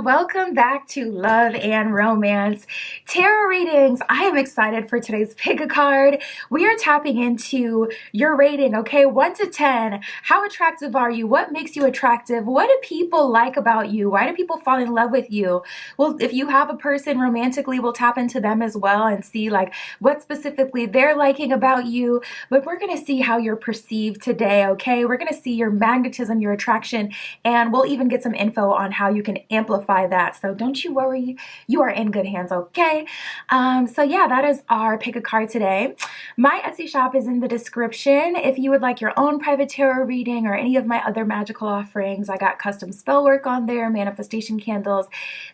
welcome back to Love and Romance Tarot Readings. I am excited for today's pick a card. We are tapping into your rating, okay? 1 to 10. How attractive are you? What makes you attractive? What do people like about you? Why do people fall in love with you? Well, if you have a person romantically, we'll tap into them as well and see like what specifically they're liking about you. But we're going to see how you're perceived today, okay? We're going to see your magnetism, your attraction, and we'll even get some info on how you can amplify that. So don't you worry, you are in good hands, okay? So yeah, that is our pick a card today. My Etsy shop is in the description. If you would like your own private tarot reading or any of my other magical offerings, I got custom spell work on there, manifestation candles.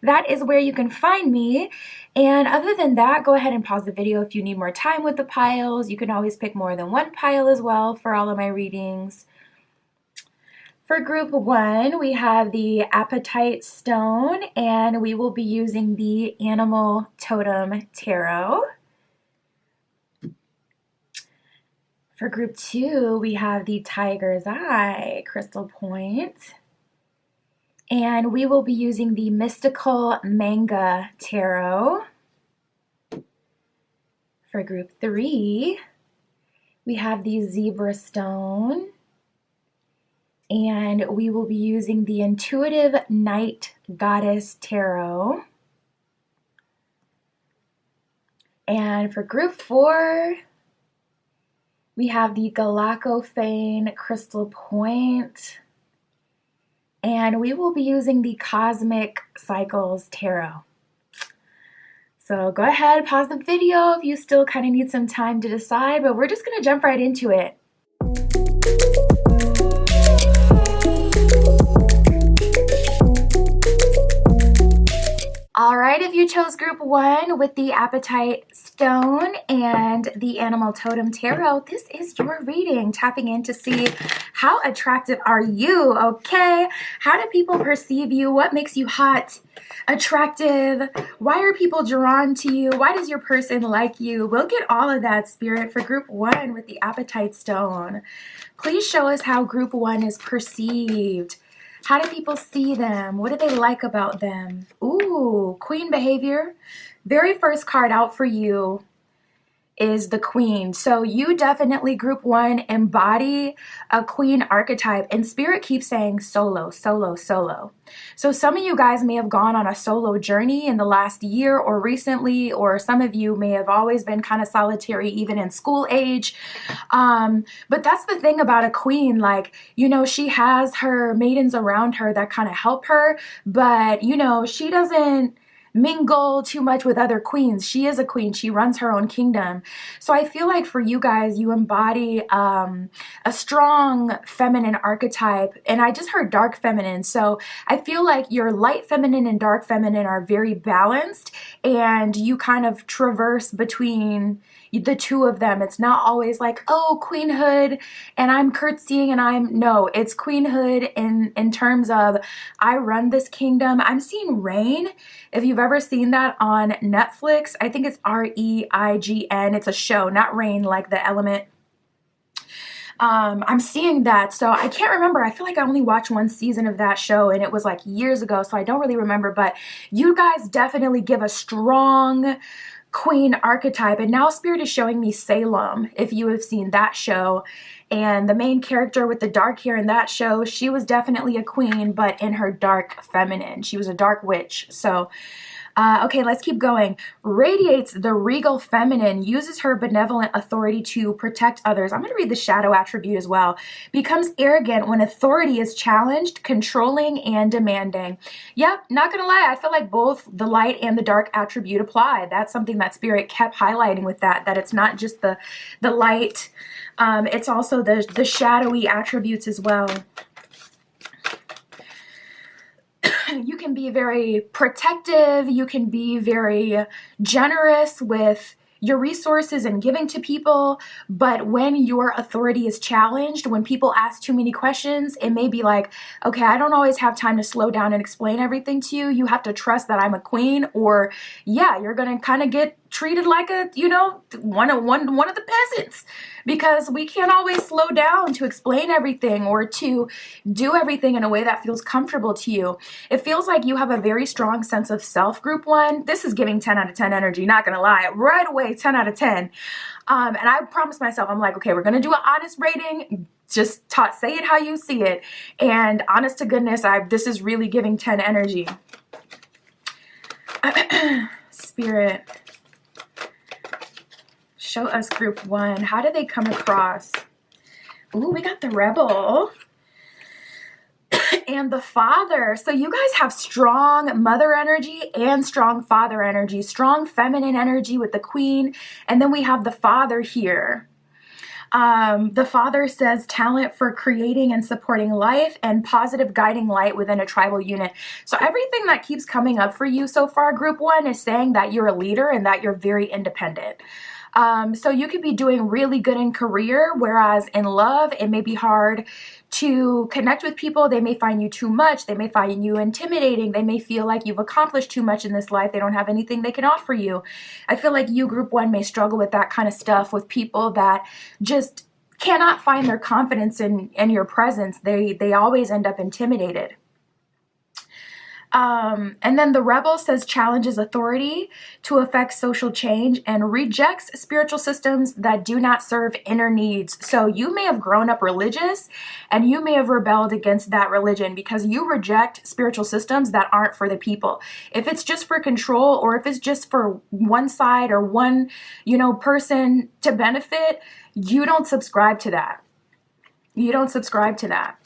That is where you can find me. And other than that, go ahead and pause the video if you need more time with the piles. You can always pick more than one pile as well for all of my readings. For group 1, we have the Appetite Stone, and we will be using the Animal Totem Tarot. For group 2, we have the Tiger's Eye Crystal Point, and we will be using the Mystical Manga Tarot. For group 3, we have the Zebra Stone, and we will be using the Intuitive Night Goddess Tarot. And for group 4, we have the Galactophane Crystal Point, and we will be using the Cosmic Cycles Tarot. So go ahead, pause the video if you still kind of need some time to decide, but we're just going to jump right into it. All right, if you chose group 1 with the Appetite Stone and the Animal Totem Tarot, this is your reading, tapping in to see how attractive are you, okay? How do people perceive you? What makes you hot, attractive? Why are people drawn to you? Why does your person like you? We'll get all of that, Spirit, for group 1 with the Appetite Stone. Please show us how group 1 is perceived. How do people see them? What do they like about them? Ooh, Queen behavior. Very first card out for you is the Queen. So you definitely, group 1, embody a Queen archetype, and Spirit keeps saying solo, solo, solo. So some of you guys may have gone on a solo journey in the last year or recently, or some of you may have always been kind of solitary even in school age. But that's the thing about a Queen, like, you know, she has her maidens around her that kind of help her, but you know, she doesn't mingle too much with other queens. She is a queen. She runs her own kingdom. So I feel like for you guys, you embody a strong feminine archetype. And I just heard dark feminine. So I feel like your light feminine and dark feminine are very balanced, and you kind of traverse between the two of them. It's not always like, oh, queenhood and I'm curtsying and no, it's queenhood in terms of I run this kingdom. I'm seeing Reign. If you've ever seen that on Netflix, I think it's R-E-I-G-N. It's a show, not Reign like the element. I'm seeing that. So I can't remember. I feel like I only watched one season of that show and it was like years ago. So I don't really remember, but you guys definitely give a strong Queen archetype. And now Spirit is showing me Salem, if you have seen that show. And the main character with the dark hair in that show, she was definitely a queen, but in her dark feminine. She was a dark witch. So okay, let's keep going. Radiates the regal feminine, uses her benevolent authority to protect others. I'm going to read the shadow attribute as well. Becomes arrogant when authority is challenged, controlling, and demanding. Yep, not going to lie. I feel like both the light and the dark attribute apply. That's something that Spirit kept highlighting with that it's not just the light. It's also the shadowy attributes as well. You can be very protective, you can be very generous with your resources and giving to people, but when your authority is challenged, when people ask too many questions, it may be like, okay, I don't always have time to slow down and explain everything to you. You have to trust that I'm a queen, or yeah, you're gonna kind of get treated like a, you know, one of the peasants, because we can't always slow down to explain everything or to do everything in a way that feels comfortable to you. It feels like you have a very strong sense of self, group one. This is giving 10 out of 10 energy, not gonna lie. Right away, 10 out of 10. And I promised myself, I'm like, okay, we're gonna do an honest rating. Just say it how you see it. And honest to goodness, this is really giving 10 energy. Spirit, show us group one. How do they come across? Ooh, we got the Rebel and the Father. So you guys have strong mother energy and strong father energy, strong feminine energy with the Queen. And then we have the Father here. The Father says talent for creating and supporting life and positive guiding light within a tribal unit. So everything that keeps coming up for you so far, group one, is saying that you're a leader and that you're very independent. So you could be doing really good in career, whereas in love, it may be hard to connect with people. They may find you too much. They may find you intimidating. They may feel like you've accomplished too much in this life. They don't have anything they can offer you. I feel like you, group one, may struggle with that kind of stuff with people that just cannot find their confidence in your presence. They always end up intimidated. And then the Rebel says challenges authority to affect social change and rejects spiritual systems that do not serve inner needs. So you may have grown up religious and you may have rebelled against that religion because you reject spiritual systems that aren't for the people. If it's just for control, or if it's just for one side or one, you know, person to benefit, you don't subscribe to that. You don't subscribe to that.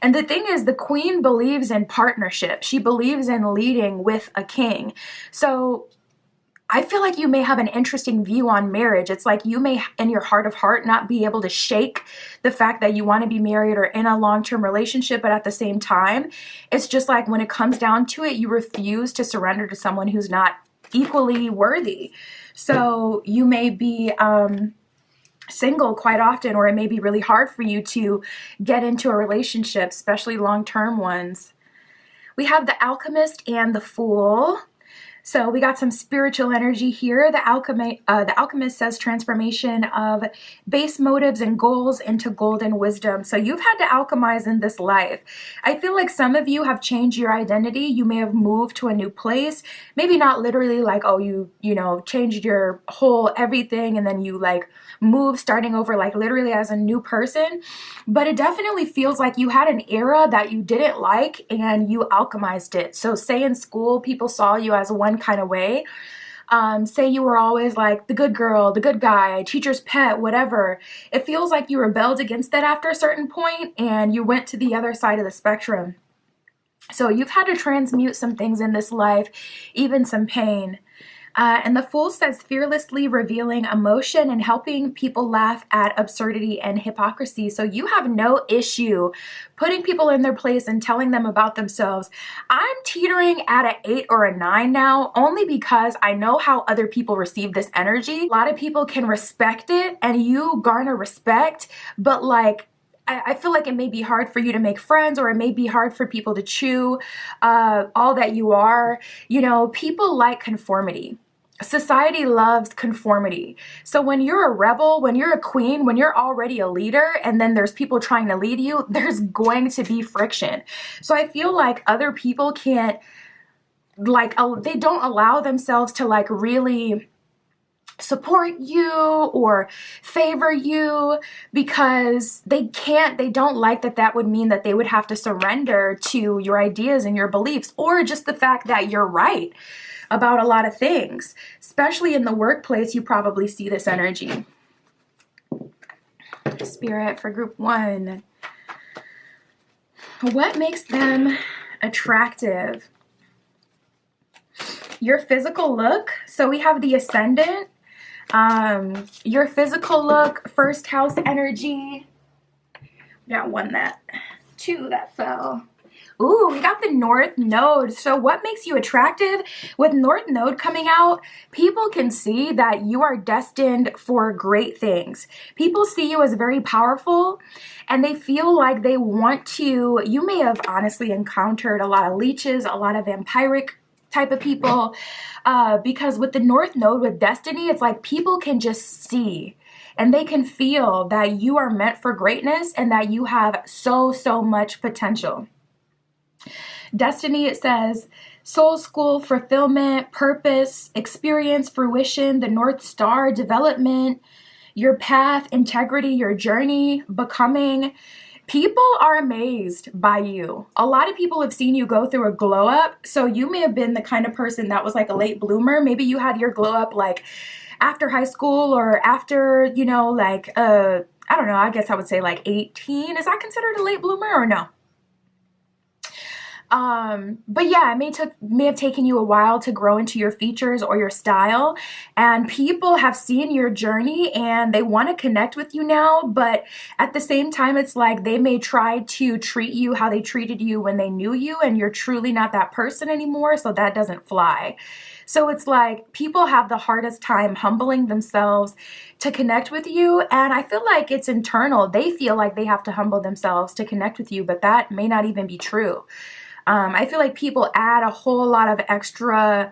And the thing is, the Queen believes in partnership. She believes in leading with a king. So I feel like you may have an interesting view on marriage. It's like you may, in your heart of heart, not be able to shake the fact that you want to be married or in a long-term relationship, but at the same time, it's just like when it comes down to it, you refuse to surrender to someone who's not equally worthy. So you may be single quite often, or it may be really hard for you to get into a relationship, especially long-term ones. We have the Alchemist and the Fool. So we got some spiritual energy here. The Alchemist says transformation of base motives and goals into golden wisdom. So you've had to alchemize in this life. I feel like some of you have changed your identity. You may have moved to a new place. Maybe not literally like, oh, you know, changed your whole everything and then you like move starting over like literally as a new person. But it definitely feels like you had an era that you didn't like and you alchemized it. So say in school, people saw you as one kind of way. Say you were always like the good girl, the good guy, teacher's pet, whatever. It feels like you rebelled against that after a certain point and you went to the other side of the spectrum. So you've had to transmute some things in this life, even some pain. And the Fool says fearlessly revealing emotion and helping people laugh at absurdity and hypocrisy. So you have no issue putting people in their place and telling them about themselves. I'm teetering at an 8 or a 9 now, only because I know how other people receive this energy. A lot of people can respect it and you garner respect, but like, I feel like it may be hard for you to make friends, or it may be hard for people to chew all that you are. You know, people like conformity. Society loves conformity. So when you're a rebel, when you're a queen, when you're already a leader, and then there's people trying to lead you, there's going to be friction. So I feel like other people can't, like, they don't allow themselves to like really support you or favor you because they don't like that would mean that they would have to surrender to your ideas and your beliefs, or just the fact that you're right about a lot of things. Especially in the workplace, you probably see this energy. Spirit for group one. What makes them attractive? Your physical look. So we have the Ascendant. Your physical look, first house energy. We got two that fell. Ooh, we got the North Node. So what makes you attractive? With North Node coming out, people can see that you are destined for great things. People see you as very powerful and they feel like they want to, you may have honestly encountered a lot of leeches, a lot of vampiric type of people, because with the North Node with Destiny, it's like people can just see and they can feel that you are meant for greatness and that you have so much potential. Destiny, it says, soul school, fulfillment, purpose, experience, fruition, the North Star, development, your path, integrity, your journey, becoming. People are amazed by you. A lot of people have seen you go through a glow up. So you may have been the kind of person that was like a late bloomer. Maybe you had your glow up like after high school or after, you know, like, I don't know, I guess I would say like 18. Is that considered a late bloomer or no? But yeah, it may have taken you a while to grow into your features or your style, and people have seen your journey and they want to connect with you now, but at the same time, it's like they may try to treat you how they treated you when they knew you, and you're truly not that person anymore, so that doesn't fly. So it's like people have the hardest time humbling themselves to connect with you, and I feel like it's internal. They feel like they have to humble themselves to connect with you, but that may not even be true. I feel like people add a whole lot of extra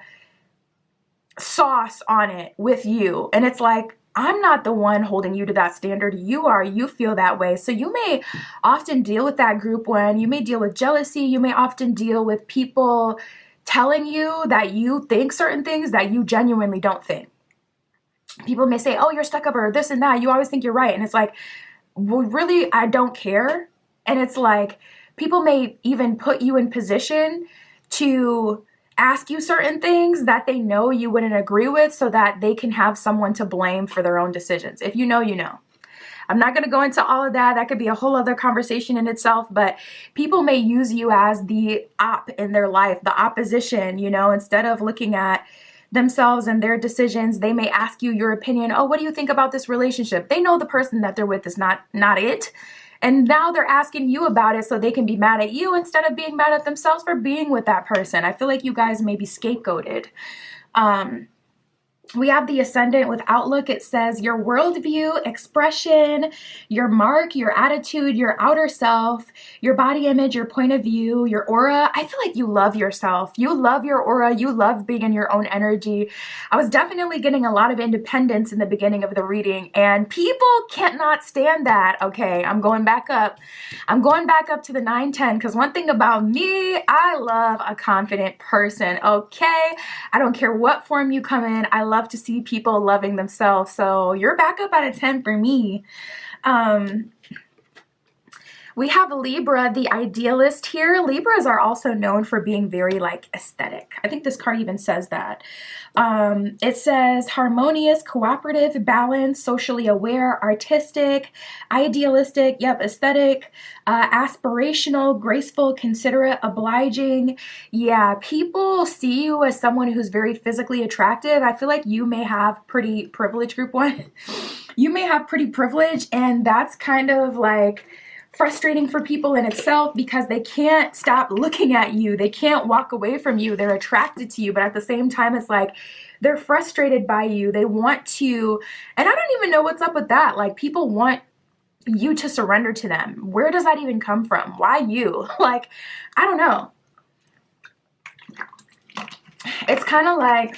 sauce on it with you. And it's like, I'm not the one holding you to that standard. You are. You feel that way. So you may often deal with that group when you may deal with jealousy. You may often deal with people telling you that you think certain things that you genuinely don't think. People may say, oh, you're stuck up or this and that. You always think you're right. And it's like, well, really, I don't care. And it's like, people may even put you in position to ask you certain things that they know you wouldn't agree with so that they can have someone to blame for their own decisions. If you know, you know. I'm not going to go into all of that. That could be a whole other conversation in itself, but people may use you as the op in their life, the opposition, you know, instead of looking at themselves and their decisions, they may ask you your opinion. Oh, what do you think about this relationship? They know the person that they're with is not it. And now they're asking you about it so they can be mad at you instead of being mad at themselves for being with that person. I feel like you guys may be scapegoated. We have the ascendant with outlook. It says your worldview, expression, your mark, your attitude, your outer self, your body image, your point of view, your aura. I feel like you love yourself. You love your aura. You love being in your own energy. I was definitely getting a lot of independence in the beginning of the reading, and people cannot stand that. Okay, I'm going back up. I'm going back up to the 9-10 because one thing about me, I love a confident person. Okay, I don't care what form you come in. I love to see people loving themselves. So you're back up at a 10 for me. We have Libra, the idealist here. Libras are also known for being very like aesthetic. I think this card even says that. It says harmonious, cooperative, balanced, socially aware, artistic, idealistic, yep, aesthetic, aspirational, graceful, considerate, obliging. Yeah, people see you as someone who's very physically attractive. I feel like you may have pretty privilege, group one. You may have pretty privilege, and that's kind of like frustrating for people in itself because they can't stop looking at you. They can't walk away from you. They're attracted to you, but at the same time, it's like they're frustrated by you. They want to, and I don't even know what's up with that. Like people want you to surrender to them. Where does that even come from? Why you? Like, I don't know. It's kind of like,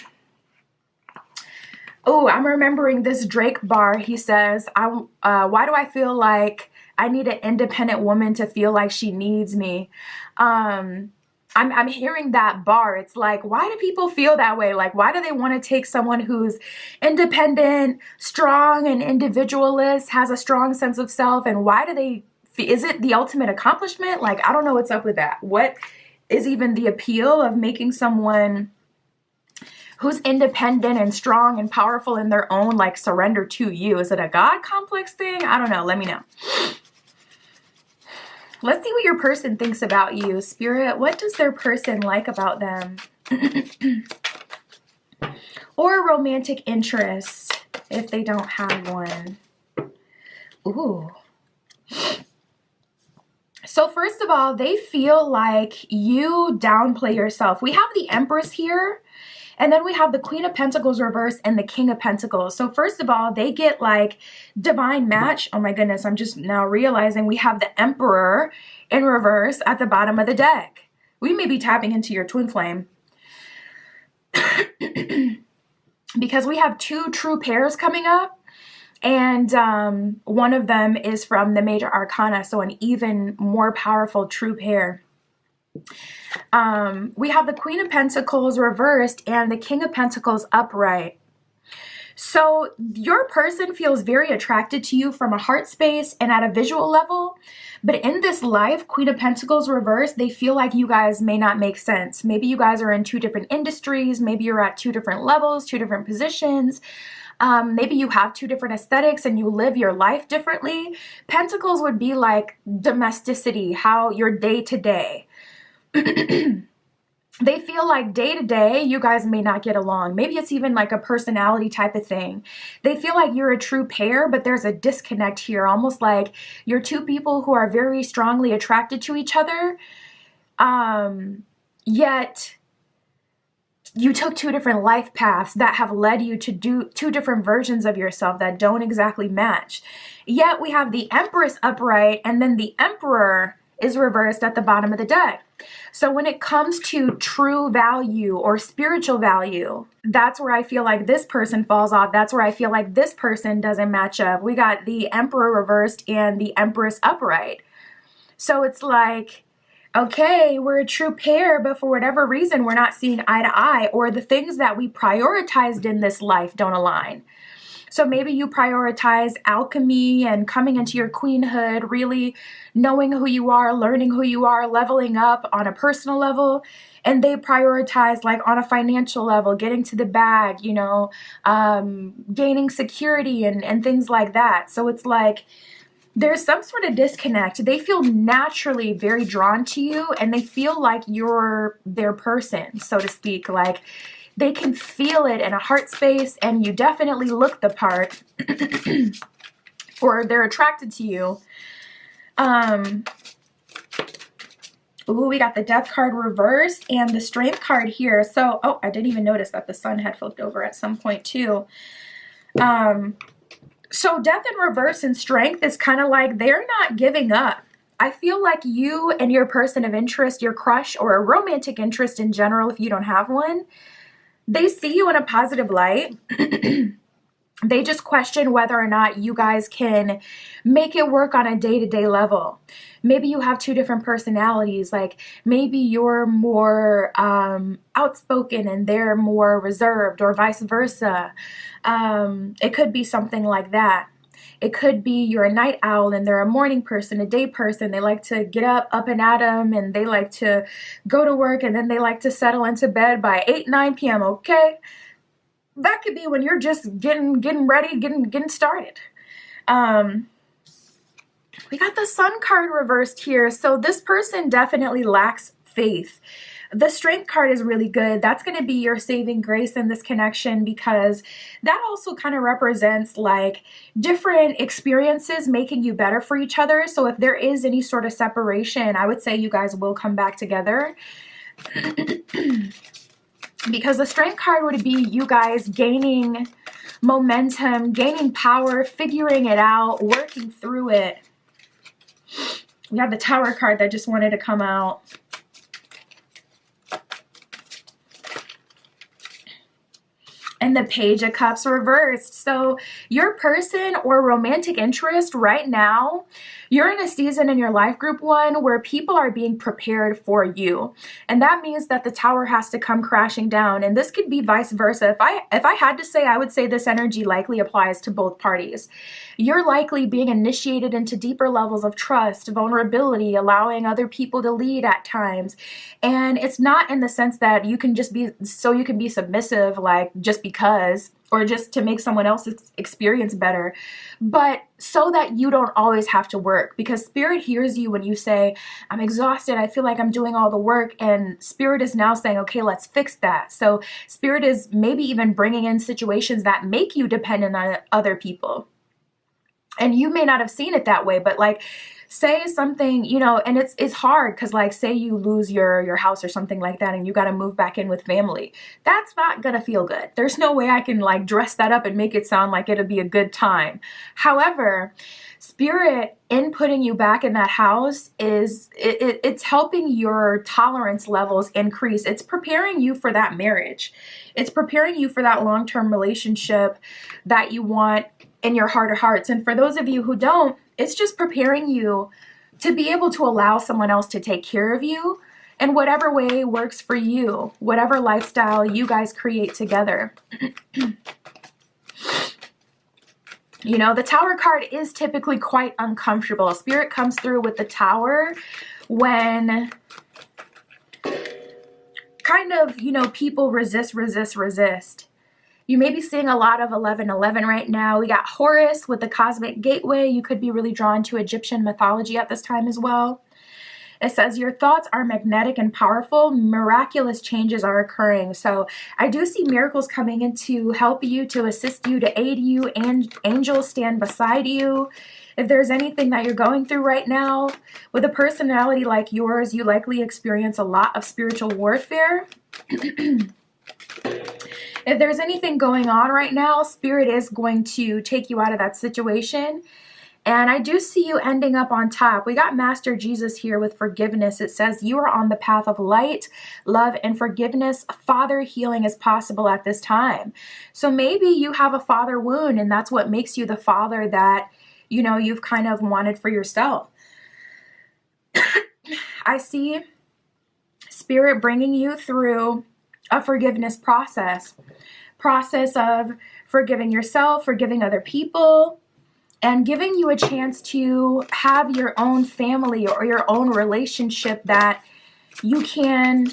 oh, I'm remembering this Drake bar. He says, why do I feel like I need an independent woman to feel like she needs me? I'm hearing that bar. It's like, why do people feel that way? Like, why do they want to take someone who's independent, strong, and individualist, has a strong sense of self? And why do they, is it the ultimate accomplishment? Like, I don't know what's up with that. What is even the appeal of making someone who's independent and strong and powerful in their own, like, surrender to you? Is it a God complex thing? I don't know. Let me know. Let's see what your person thinks about you. Spirit, what does their person like about them? Or romantic interest, if they don't have one. Ooh. So first of all, they feel like you downplay yourself. We have the Empress here. And then we have the Queen of Pentacles reverse and the King of Pentacles. So first of all, they get like divine match. Oh my goodness, I'm just now realizing we have the Emperor in reverse at the bottom of the deck. We may be tapping into your twin flame. because we have two true pairs coming up, and one of them is from the major arcana, so an even more powerful true pair. We have the Queen of Pentacles reversed and the King of Pentacles upright. So your person feels very attracted to you from a heart space and at a visual level. But in this life, Queen of Pentacles reversed, they feel like you guys may not make sense. Maybe you guys are in two different industries. Maybe you're at two different levels, two different positions. Maybe you have two different aesthetics and you live your life differently. Pentacles would be like domesticity, how your day to day. They feel like day to day, you guys may not get along. Maybe it's even like a personality type of thing. They feel like you're a true pair, but there's a disconnect here, almost like you're two people who are very strongly attracted to each other. Yet you took two different life paths that have led you to do two different versions of yourself that don't exactly match. Yet we have the Empress upright, and then the Emperor is reversed at the bottom of the deck. So when it comes to true value or spiritual value, that's where I feel like this person falls off. That's where I feel like this person doesn't match up. We got the Emperor reversed and the Empress upright. So it's like, okay, we're a true pair, but for whatever reason, we're not seeing eye to eye, or the things that we prioritized in this life don't align. So maybe you prioritize alchemy and coming into your queenhood, really knowing who you are, learning who you are, leveling up on a personal level. And they prioritize like on a financial level, getting to the bag, you know, gaining security and things like that. So it's like there's some sort of disconnect. They feel naturally very drawn to you, and they feel like you're their person, so to speak. Like they can feel it in a heart space, and you definitely look the part, or they're attracted to you. Ooh, we got the Death card reversed and the Strength card here. So, oh, I didn't even notice that the Sun had flipped over at some point too. So Death in reverse and Strength is kind of like they're not giving up. I feel like you and your person of interest, your crush, or a romantic interest in general, if you don't have one, they see you in a positive light. They just question whether or not you guys can make it work on a day-to-day level. Maybe you have two different personalities. Like maybe you're more outspoken and they're more reserved, or vice versa. It could be something like that. It could be you're a night owl and they're a morning person, a day person. They like to get up and at 'em, and they like to go to work, and then they like to settle into bed by 8, 9 p.m., okay? That could be when you're just getting ready, getting started. We got the Sun card reversed here. So this person definitely lacks faith. The Strength card is really good. That's going to be your saving grace in this connection, because that also kind of represents like different experiences making you better for each other. So if there is any sort of separation, I would say you guys will come back together. Because the Strength card would be you guys gaining momentum, gaining power, figuring it out, working through it. We have the Tower card that just wanted to come out. And the Page of Cups reversed. So your person or romantic interest right now, you're in a season in your life, group one, where people are being prepared for you. And that means that the Tower has to come crashing down. And this could be vice versa. If I had to say, I would say this energy likely applies to both parties. You're likely being initiated into deeper levels of trust, vulnerability, allowing other people to lead at times. And it's not in the sense that you can just be, so you can be submissive, like just because, or just to make someone else's experience better, but so that you don't always have to work. Because Spirit hears you when you say, I'm exhausted, I feel like I'm doing all the work, and Spirit is now saying, okay, let's fix that. So Spirit is maybe even bringing in situations that make you dependent on other people. And you may not have seen it that way, but like say something, you know, and it's hard because like say you lose your house or something like that and you got to move back in with family. That's not gonna feel good. There's no way I can like dress that up and make it sound like it'll be a good time. However, Spirit in putting you back in that house it's helping your tolerance levels increase. It's preparing you for that marriage. It's preparing you for that long-term relationship that you want in your heart of hearts. And for those of you who don't, it's just preparing you to be able to allow someone else to take care of you in whatever way works for you, whatever lifestyle you guys create together. You know, the Tower card is typically quite uncomfortable. Spirit comes through with the Tower when kind of, you know, people resist. You may be seeing a lot of 1111 right now. We got Horus with the Cosmic Gateway. You could be really drawn to Egyptian mythology at this time as well. It says your thoughts are magnetic and powerful. Miraculous changes are occurring. So I do see miracles coming in to help you, to assist you, to aid you, and angels stand beside you. If there's anything that you're going through right now, with a personality like yours, you likely experience a lot of spiritual warfare. If there's anything going on right now, Spirit is going to take you out of that situation. And I do see you ending up on top. We got Master Jesus here with forgiveness. It says you are on the path of light, love, and forgiveness. Father healing is possible at this time. So maybe you have a father wound and that's what makes you the father that, you know, you've kind of wanted for yourself. I see Spirit bringing you through a forgiveness process of forgiving yourself, forgiving other people, and giving you a chance to have your own family or your own relationship that you can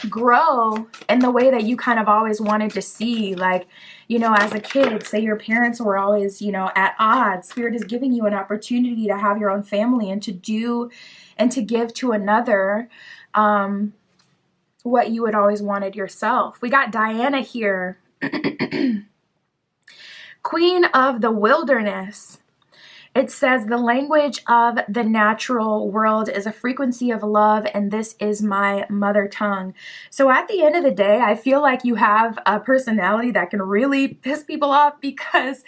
grow in the way that you kind of always wanted to see. Like, you know, as a kid, say your parents were always, you know, at odds. Spirit is giving you an opportunity to have your own family and to do and to give to another what you had always wanted yourself. We got Diana here. Queen of the Wilderness. It says the language of the natural world is a frequency of love, and this is my mother tongue. So at the end of the day, I feel like you have a personality that can really piss people off because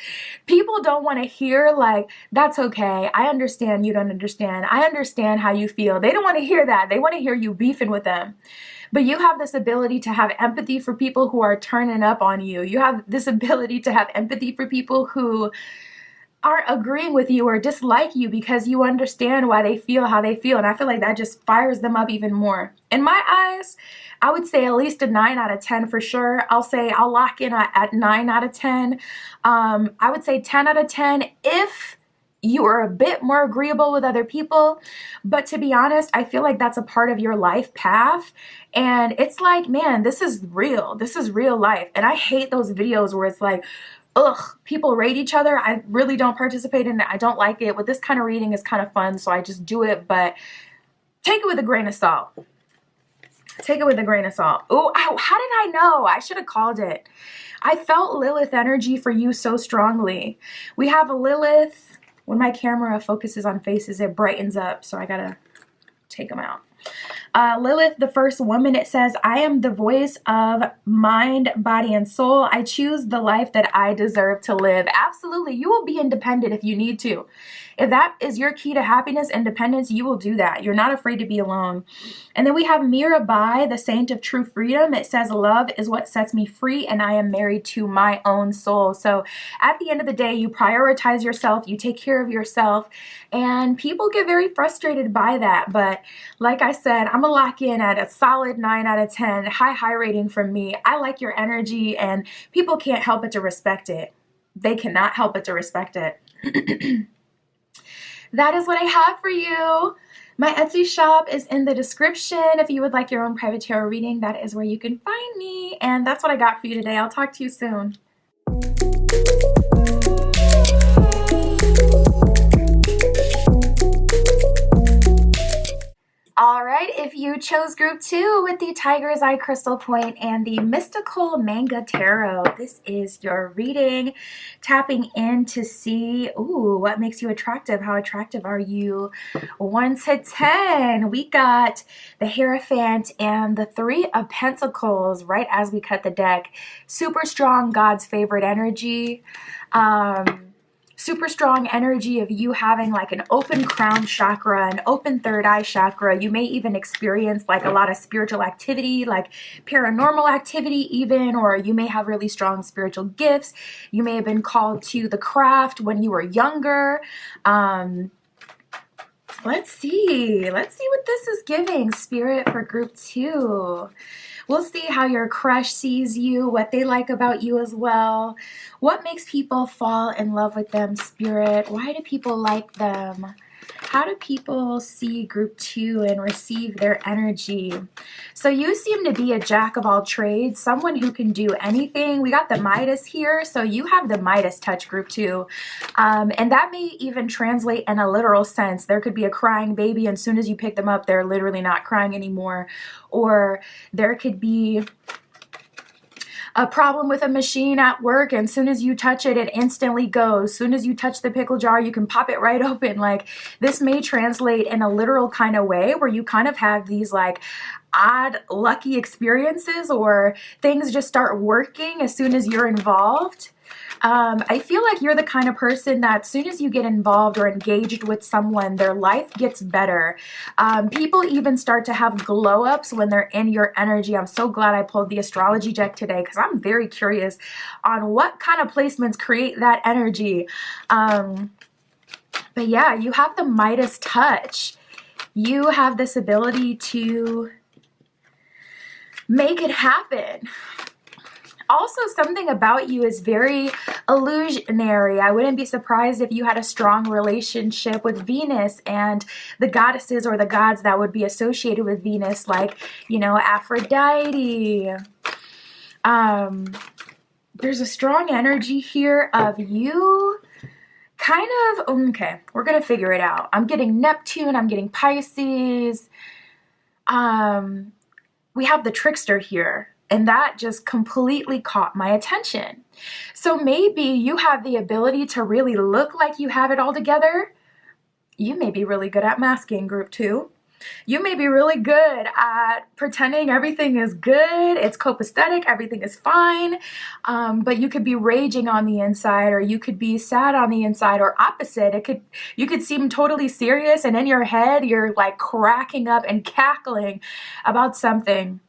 people don't want to hear like, that's okay. I understand you don't understand. I understand how you feel. They don't want to hear that. They want to hear you beefing with them. But you have this ability to have empathy for people who are turning up on you. You have this ability to have empathy for people who aren't agreeing with you or dislike you because you understand why they feel how they feel. And I feel like that just fires them up even more. In my eyes, I would say at least a 9 out of 10 for sure. I'll lock in at 9 out of 10. I would say 10 out of 10 if you are a bit more agreeable with other people. But to be honest, I feel like that's a part of your life path. And it's like, man, this is real. This is real life. And I hate those videos where it's like, ugh, people rate each other. I really don't participate in it. I don't like it. With this kind of reading is kind of fun, so I just do it. But take it with a grain of salt. Take it with a grain of salt. Oh, how did I know? I should have called it. I felt Lilith energy for you so strongly. We have a Lilith. When my camera focuses on faces, it brightens up, so I gotta take them out. Lilith, the first woman, it says, I am the voice of mind, body, and soul. I choose the life that I deserve to live. Absolutely. You will be independent if you need to. If that is your key to happiness, independence, you will do that. You're not afraid to be alone. And then we have Mirabai, the saint of true freedom. It says, love is what sets me free, and I am married to my own soul. So at the end of the day, you prioritize yourself, you take care of yourself, and people get very frustrated by that. But like I said, I'm gonna lock in at a solid 9 out of 10, high rating from me. I like your energy, and people can't help but to respect it. They cannot help but to respect it. That is what I have for you. My Etsy shop is in the description. If you would like your own private tarot reading, that is where you can find me. And that's what I got for you today. I'll talk to you soon. All right, if you chose group 2 with the Tiger's Eye Crystal Point and the Mystical Manga Tarot. This is your reading, tapping in to see, what makes you attractive? How attractive are you? 1 to 10. We got the Hierophant and the 3 of Pentacles right as we cut the deck. Super strong, God's favorite energy. Super strong energy of you having like an open crown chakra, an open third eye chakra. You may even experience like a lot of spiritual activity, like paranormal activity even, or you may have really strong spiritual gifts. You may have been called to the craft when you were younger. Let's see what this is giving, Spirit, for group 2. We'll see how your crush sees you, what they like about you as well. What makes people fall in love with them, Spirit? Why do people like them? How do people see group 2 and receive their energy? So you seem to be a jack of all trades, someone who can do anything. We got the Midas here, so you have the Midas touch, group 2. And that may even translate in a literal sense. There could be a crying baby, and as soon as you pick them up, they're literally not crying anymore. Or there could be a problem with a machine at work, and as soon as you touch it, it instantly goes. As soon as you touch the pickle jar, you can pop it right open. Like, this may translate in a literal kind of way where you kind of have these like odd lucky experiences, or things just start working as soon as you're involved. I feel like you're the kind of person that as soon as you get involved or engaged with someone, their life gets better. People even start to have glow ups when they're in your energy. I'm so glad I pulled the astrology deck today because I'm very curious on what kind of placements create that energy. But yeah, you have the Midas touch. You have this ability to make it happen. Also, something about you is very illusionary. I wouldn't be surprised if you had a strong relationship with Venus and the goddesses or the gods that would be associated with Venus, like, you know, Aphrodite. There's a strong energy here of you kind of, okay, we're going to figure it out. I'm getting Neptune, I'm getting Pisces. We have the Trickster here. And that just completely caught my attention. So maybe you have the ability to really look like you have it all together. You may be really good at masking, group 2. You may be really good at pretending everything is good. It's copacetic. Everything is fine. But you could be raging on the inside, or you could be sad on the inside, or opposite. You could seem totally serious, and in your head, you're like cracking up and cackling about something.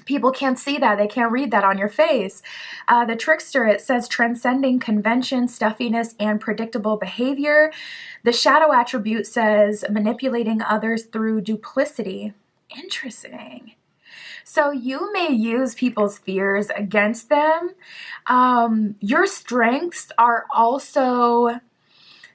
People can't see that. They can't read that on your face. The Trickster, it says transcending convention, stuffiness, and predictable behavior. The Shadow attribute says manipulating others through duplicity. Interesting. So you may use people's fears against them. Your strengths are also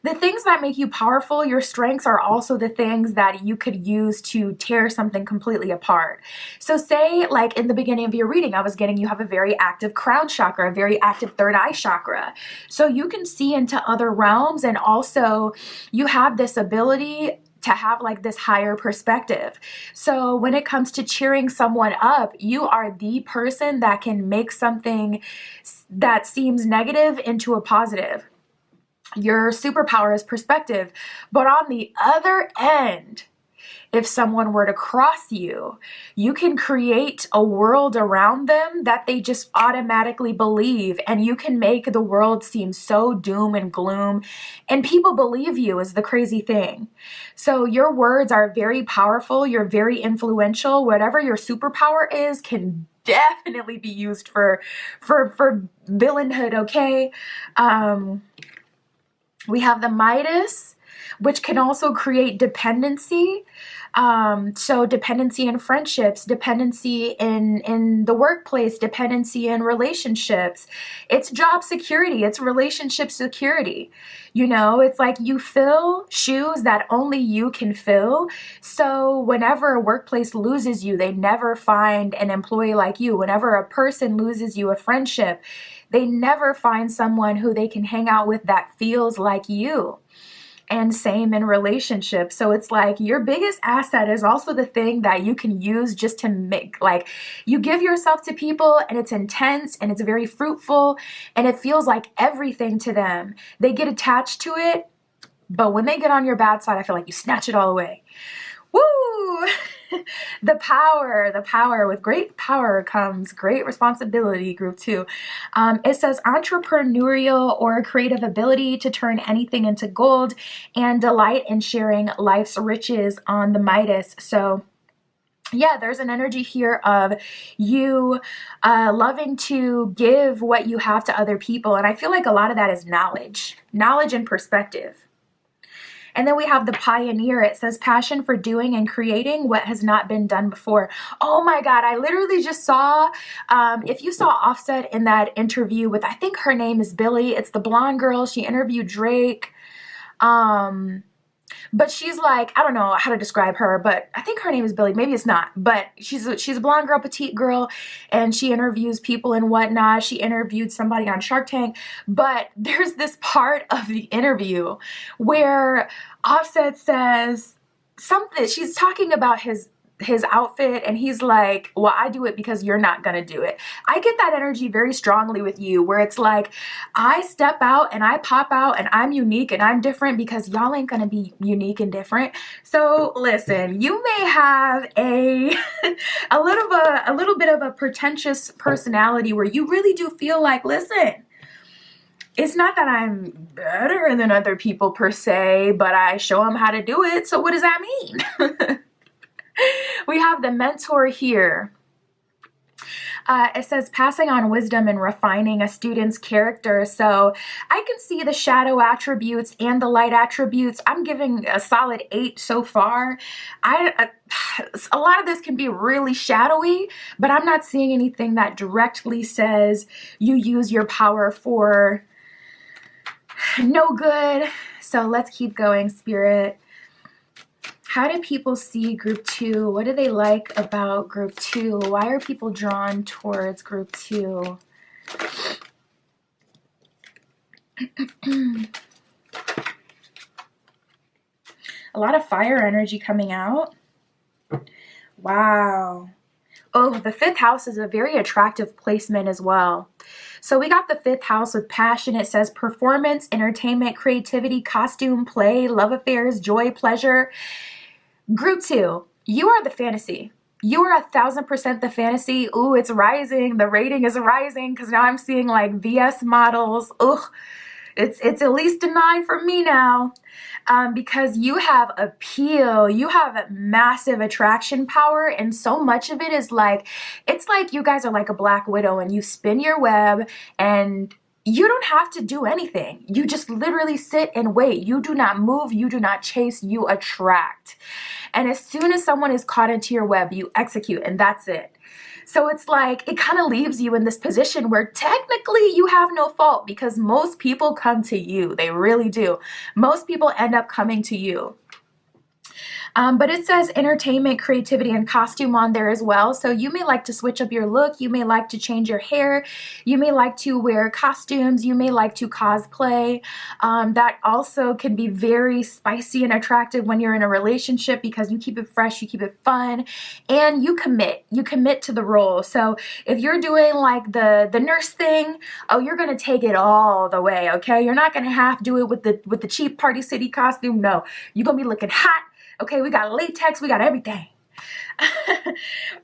the things that make you powerful. Your strengths are also the things that you could use to tear something completely apart. So say, like in the beginning of your reading, I was getting you have a very active crown chakra, a very active third eye chakra. So you can see into other realms, and also you have this ability to have like this higher perspective. So when it comes to cheering someone up, you are the person that can make something that seems negative into a positive. Your superpower is perspective. But on the other end, if someone were to cross you, you can create a world around them that they just automatically believe, and you can make the world seem so doom and gloom, and people believe you is the crazy thing. So your words are very powerful. You're very influential. Whatever your superpower is can definitely be used for villainhood, okay? We have the Midas, which can also create dependency. So dependency in friendships, dependency in the workplace, dependency in relationships. It's job security. It's relationship security. You know, it's like you fill shoes that only you can fill. So whenever a workplace loses you, they never find an employee like you. Whenever a person loses you, a friendship, they never find someone who they can hang out with that feels like you. and same in relationships. So it's like your biggest asset is also the thing that you can use just to make, like, you give yourself to people and it's intense and it's very fruitful and it feels like everything to them. They get attached to it, but when they get on your bad side, I feel like you snatch it all away. Woo! The power. With great power comes great responsibility, group 2. It says entrepreneurial or creative ability to turn anything into gold and delight in sharing life's riches on the Midas. So yeah, there's an energy here of you loving to give what you have to other people. And I feel like a lot of that is knowledge and perspective. And then we have the pioneer. It says passion for doing and creating what has not been done before. Oh my God, I literally just saw, if you saw Offset in that interview with, I think her name is Billy. It's the blonde girl. She interviewed Drake. But she's like, I don't know how to describe her, but I think her name is Billy. Maybe it's not, but she's a blonde girl, petite girl, and she interviews people and whatnot. She interviewed somebody on Shark Tank, but there's this part of the interview where Offset says something. She's talking about his outfit and he's like, well, I do it because you're not gonna do it. I get that energy very strongly with you, where it's like I step out and I pop out and I'm unique and I'm different because y'all ain't gonna be unique and different. So listen, you may have a little bit of a pretentious personality where you really do feel like, listen, it's not that I'm better than other people per se, but I show them how to do it. So what does that mean? We have the mentor here. It says passing on wisdom and refining a student's character. So I can see the shadow attributes and the light attributes. I'm giving a solid 8 so far. A lot of this can be really shadowy, but I'm not seeing anything that directly says you use your power for no good. So let's keep going, Spirit. How do people see group 2? What do they like about group 2? Why are people drawn towards group 2? A lot of fire energy coming out. Wow. Oh, the 5th house is a very attractive placement as well. So we got the 5th house with passion. It says performance, entertainment, creativity, costume, play, love affairs, joy, pleasure. Group 2, you are the fantasy. You are 1000% the fantasy. Ooh, it's rising. The rating is rising because now I'm seeing like VS models. Ugh, it's at least a 9 for me now. Because you have appeal, you have massive attraction power, and so much of it is like, it's like you guys are like a black widow and you spin your web and you don't have to do anything. You just literally sit and wait. You do not move. You do not chase. You attract. And as soon as someone is caught into your web, you execute, and that's it. So it's like, it kind of leaves you in this position where technically you have no fault because most people come to you. They really do. Most people end up coming to you. But it says entertainment, creativity, and costume on there as well. So you may like to switch up your look. You may like to change your hair. You may like to wear costumes. You may like to cosplay. That also can be very spicy and attractive when you're in a relationship because you keep it fresh, you keep it fun, and you commit. You commit to the role. So if you're doing like the nurse thing, oh, you're going to take it all the way, okay? You're not going to half do it with the cheap Party City costume. No, you're going to be looking hot. Okay, we got latex, we got everything.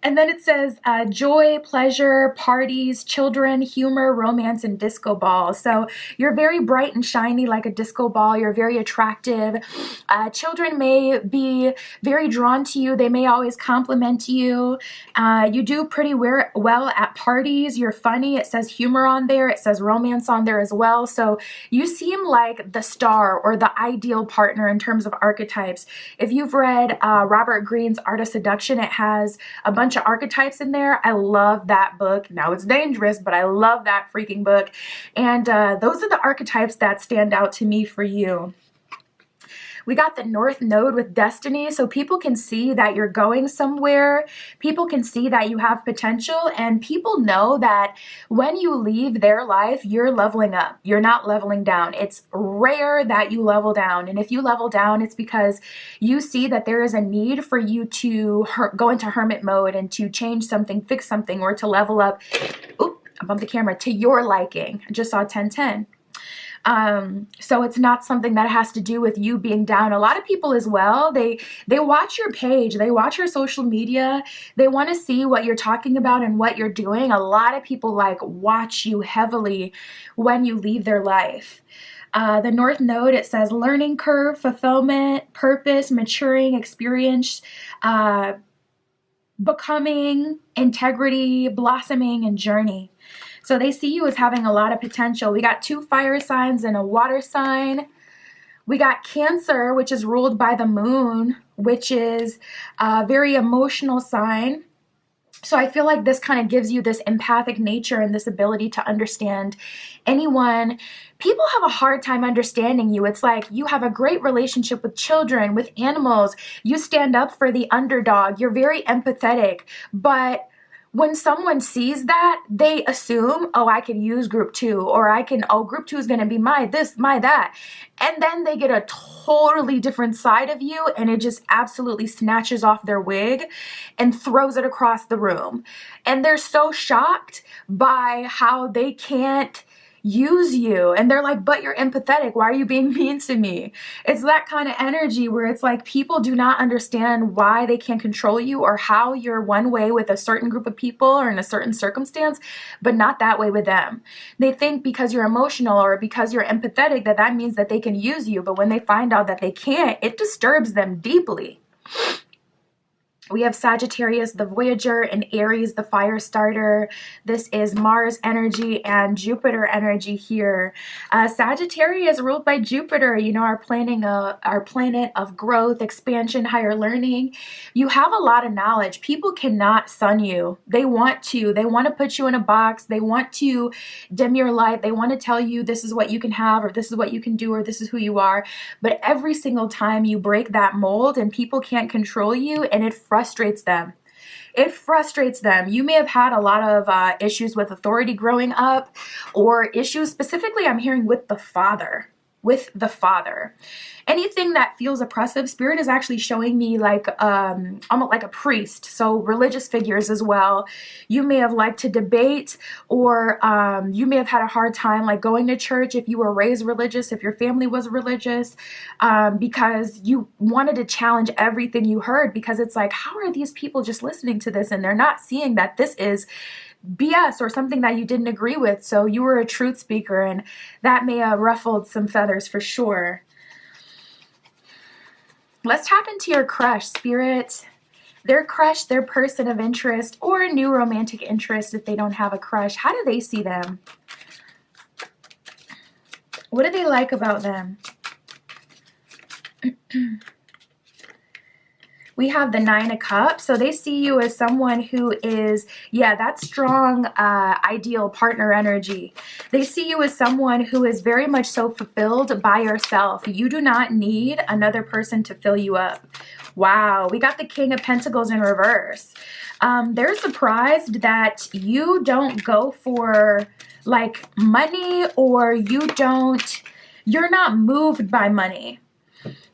And then it says joy, pleasure, parties, children, humor, romance, and disco ball. So you're very bright and shiny like a disco ball. You're very attractive. Children may be very drawn to you. They may always compliment you. You do pretty well at parties. You're funny. It says humor on there. It says romance on there as well. So you seem like the star or the ideal partner in terms of archetypes. If you've read Robert Greene's Art of Seduction, it has a bunch of archetypes in there. I love that book. Now it's dangerous, but I love that freaking book. And those are the archetypes that stand out to me for you. We got the North Node with destiny. So people can see that you're going somewhere. People can see that you have potential, and people know that when you leave their life, you're leveling up. You're not leveling down. It's rare that you level down. And if you level down, it's because you see that there is a need for you to go into hermit mode and to change something, fix something, or to level up. Oop, I bumped the camera, to your liking. I just saw 1010. So it's not something that has to do with you being down. A lot of people as well, they watch your page, they watch your social media, they want to see what you're talking about and what you're doing. A lot of people like watch you heavily when you leave their life. The North Node, it says learning curve, fulfillment, purpose, maturing, experience, becoming, integrity, blossoming, and journey. So they see you as having a lot of potential. We got 2 fire signs and a water sign. We got Cancer, which is ruled by the moon, which is a very emotional sign. So I feel like this kind of gives you this empathic nature and this ability to understand anyone. People have a hard time understanding you. It's like you have a great relationship with children, with animals. You stand up for the underdog. You're very empathetic. But when someone sees that, they assume, oh, I can use group 2, or I can, oh, group 2 is going to be my this, my that. And then they get a totally different side of you, and it just absolutely snatches off their wig and throws it across the room. And they're so shocked by how they can't use you, and they're like, but you're empathetic, why are you being mean to me? It's that kind of energy where it's like people do not understand why they can't control you, or how you're one way with a certain group of people or in a certain circumstance, but not that way with them. They think because you're emotional or because you're empathetic that means that they can use you, but when they find out that they can't, it disturbs them deeply. We have Sagittarius, the Voyager, and Aries, the fire starter. This is Mars energy and Jupiter energy here. Sagittarius ruled by Jupiter, you know, our planet of growth, expansion, higher learning. You have a lot of knowledge. People cannot sun you. They want to put you in a box. They want to dim your light. They want to tell you this is what you can have, or this is what you can do, or this is who you are. But every single time you break that mold and people can't control you, and it frustrates them. It frustrates them. You may have had a lot of issues with authority growing up, or issues specifically I'm hearing with the father. Anything that feels oppressive, Spirit is actually showing me like almost like a priest, so religious figures as well. You may have liked to debate, or you may have had a hard time like going to church if you were raised religious, if your family was religious, because you wanted to challenge everything you heard, because it's like, how are these people just listening to this and they're not seeing that this is BS or something that you didn't agree with? So you were a truth speaker, and that may have ruffled some feathers for sure. Let's tap into your crush, Spirit. Their crush, their person of interest, or a new romantic interest if they don't have a crush. How do they see them? What do they like about them? We have the 9 of Cups. So they see you as someone who is, yeah, that strong, ideal partner energy. They see you as someone who is very much so fulfilled by yourself. You do not need another person to fill you up. Wow, we got the King of Pentacles in reverse. They're surprised that you don't go for like money, or you're not moved by money.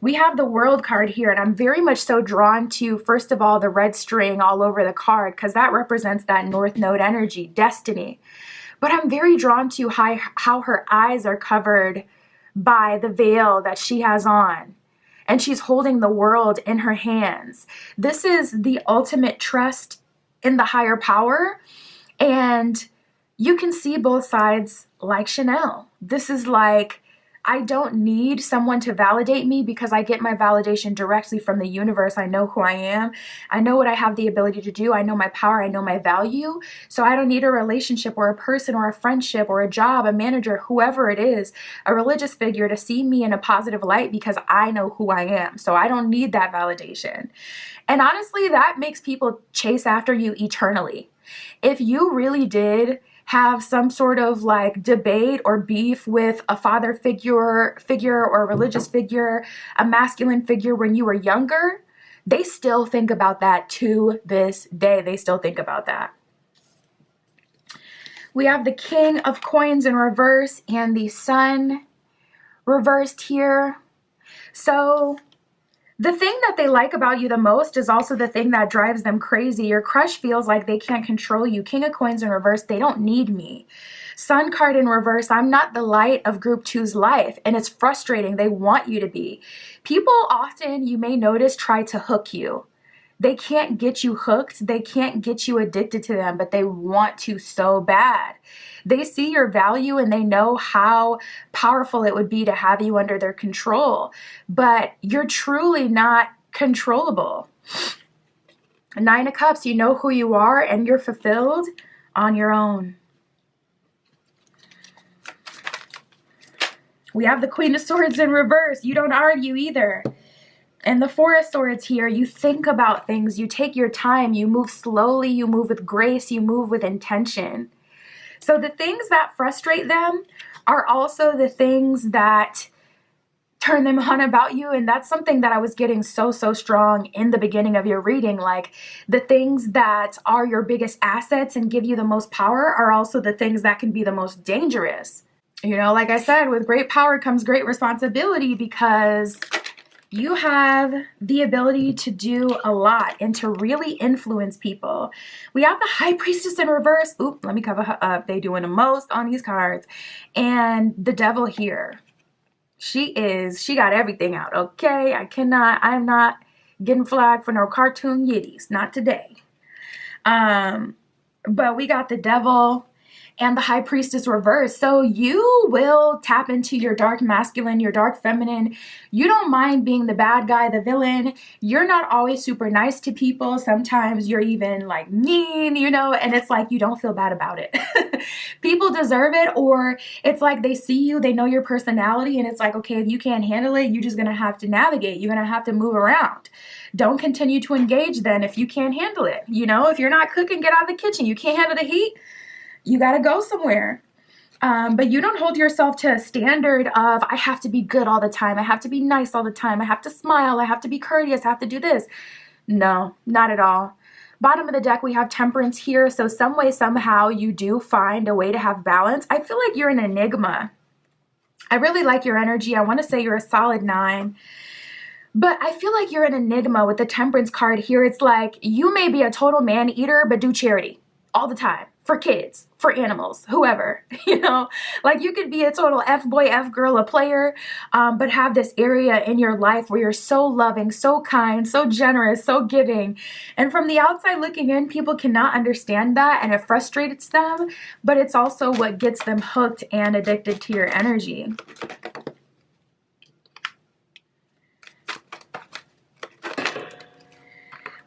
We have the World card here, and I'm very much so drawn to, first of all, the red string all over the card, because that represents that North Node energy, destiny. But I'm very drawn to how her eyes are covered by the veil that she has on, and she's holding the world in her hands. This is the ultimate trust in the higher power, and you can see both sides like Chanel. This is like, I don't need someone to validate me, because I get my validation directly from the universe. I know who I am. I know what I have the ability to do. I know my power. I know my value. So I don't need a relationship or a person or a friendship or a job, a manager, whoever it is, a religious figure to see me in a positive light, because I know who I am. So I don't need that validation. And honestly, that makes people chase after you eternally. If you really did have some sort of like debate or beef with a father figure or a religious figure, a masculine figure when you were younger, they still think about that to this day. They still think about that. We have the King of Coins in reverse and the Sun reversed here. So the thing that they like about you the most is also the thing that drives them crazy. Your crush feels like they can't control you. King of Coins in reverse, they don't need me. Sun card in reverse, I'm not the light of group two's life. And it's frustrating. They want you to be. People often, you may notice, try to hook you. They can't get you hooked. They can't get you addicted to them, but they want to so bad. They see your value and they know how powerful it would be to have you under their control, but you're truly not controllable. Nine of Cups, you know who you are and you're fulfilled on your own. We have the Queen of Swords in reverse. You don't argue either. And the Four of Swords here, you think about things, you take your time, you move slowly, you move with grace, you move with intention. So the things that frustrate them are also the things that turn them on about you. And that's something that I was getting so strong in the beginning of your reading. Like the things that are your biggest assets and give you the most power are also the things that can be the most dangerous. You know, like I said, with great power comes great responsibility, because you have the ability to do a lot and to really influence people. We have the High Priestess in reverse. Oop, let me cover her up. They doing the most on these cards. And the Devil here. She got everything out, okay? I'm not getting flagged for no cartoon yitties. Not today. But we got the Devil and the High Priestess reverse. So you will tap into your dark masculine, your dark feminine. You don't mind being the bad guy, the villain. You're not always super nice to people. Sometimes you're even like mean, you know, and it's like you don't feel bad about it. People deserve it, or it's like they see you, they know your personality, and it's like, okay, if you can't handle it, you're just going to have to navigate. You're going to have to move around. Don't continue to engage then if you can't handle it. You know, if you're not cooking, get out of the kitchen. You can't handle the heat, you got to go somewhere. But you don't hold yourself to a standard of, I have to be good all the time. I have to be nice all the time. I have to smile. I have to be courteous. I have to do this. No, not at all. Bottom of the deck, we have Temperance here. So some way, somehow, you do find a way to have balance. I feel like you're an enigma. I really like your energy. I want to say you're a solid 9. But I feel like you're an enigma with the Temperance card here. It's like you may be a total man-eater, but do charity all the time. For kids, for animals, whoever, you know, like you could be a total F-boy, F-girl, a player, but have this area in your life where you're so loving, so kind, so generous, so giving. And from the outside looking in, people cannot understand that and it frustrates them, but it's also what gets them hooked and addicted to your energy.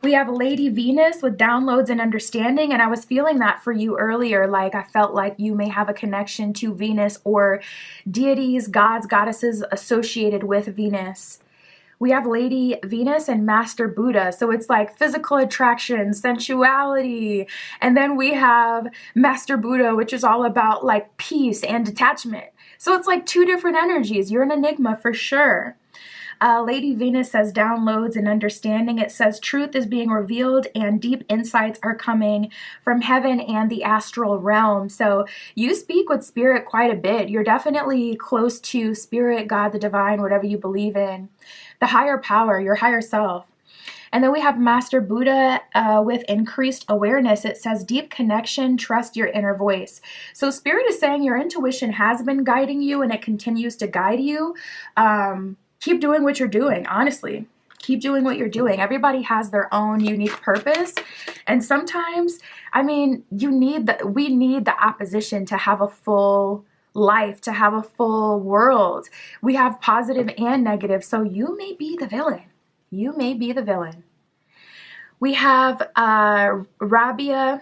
We have Lady Venus with downloads and understanding, and I was feeling that for you earlier. Like I felt like you may have a connection to Venus or deities, gods, goddesses associated with Venus. We have Lady Venus and Master Buddha. So it's like physical attraction, sensuality. And then we have Master Buddha, which is all about like peace and detachment. So it's like two different energies. You're an enigma for sure. Lady Venus says downloads and understanding. It says truth is being revealed and deep insights are coming from heaven and the astral realm. So you speak with spirit quite a bit. You're definitely close to spirit, God, the divine, whatever you believe in. The higher power, your higher self. And then we have Master Buddha with increased awareness. It says deep connection, trust your inner voice. So Spirit is saying your intuition has been guiding you and it continues to guide you. Keep doing what you're doing, honestly. Keep doing what you're doing. Everybody has their own unique purpose. And sometimes, I mean, we need the opposition to have a full life, to have a full world. We have positive and negative. So you may be the villain. You may be the villain. We have Rabia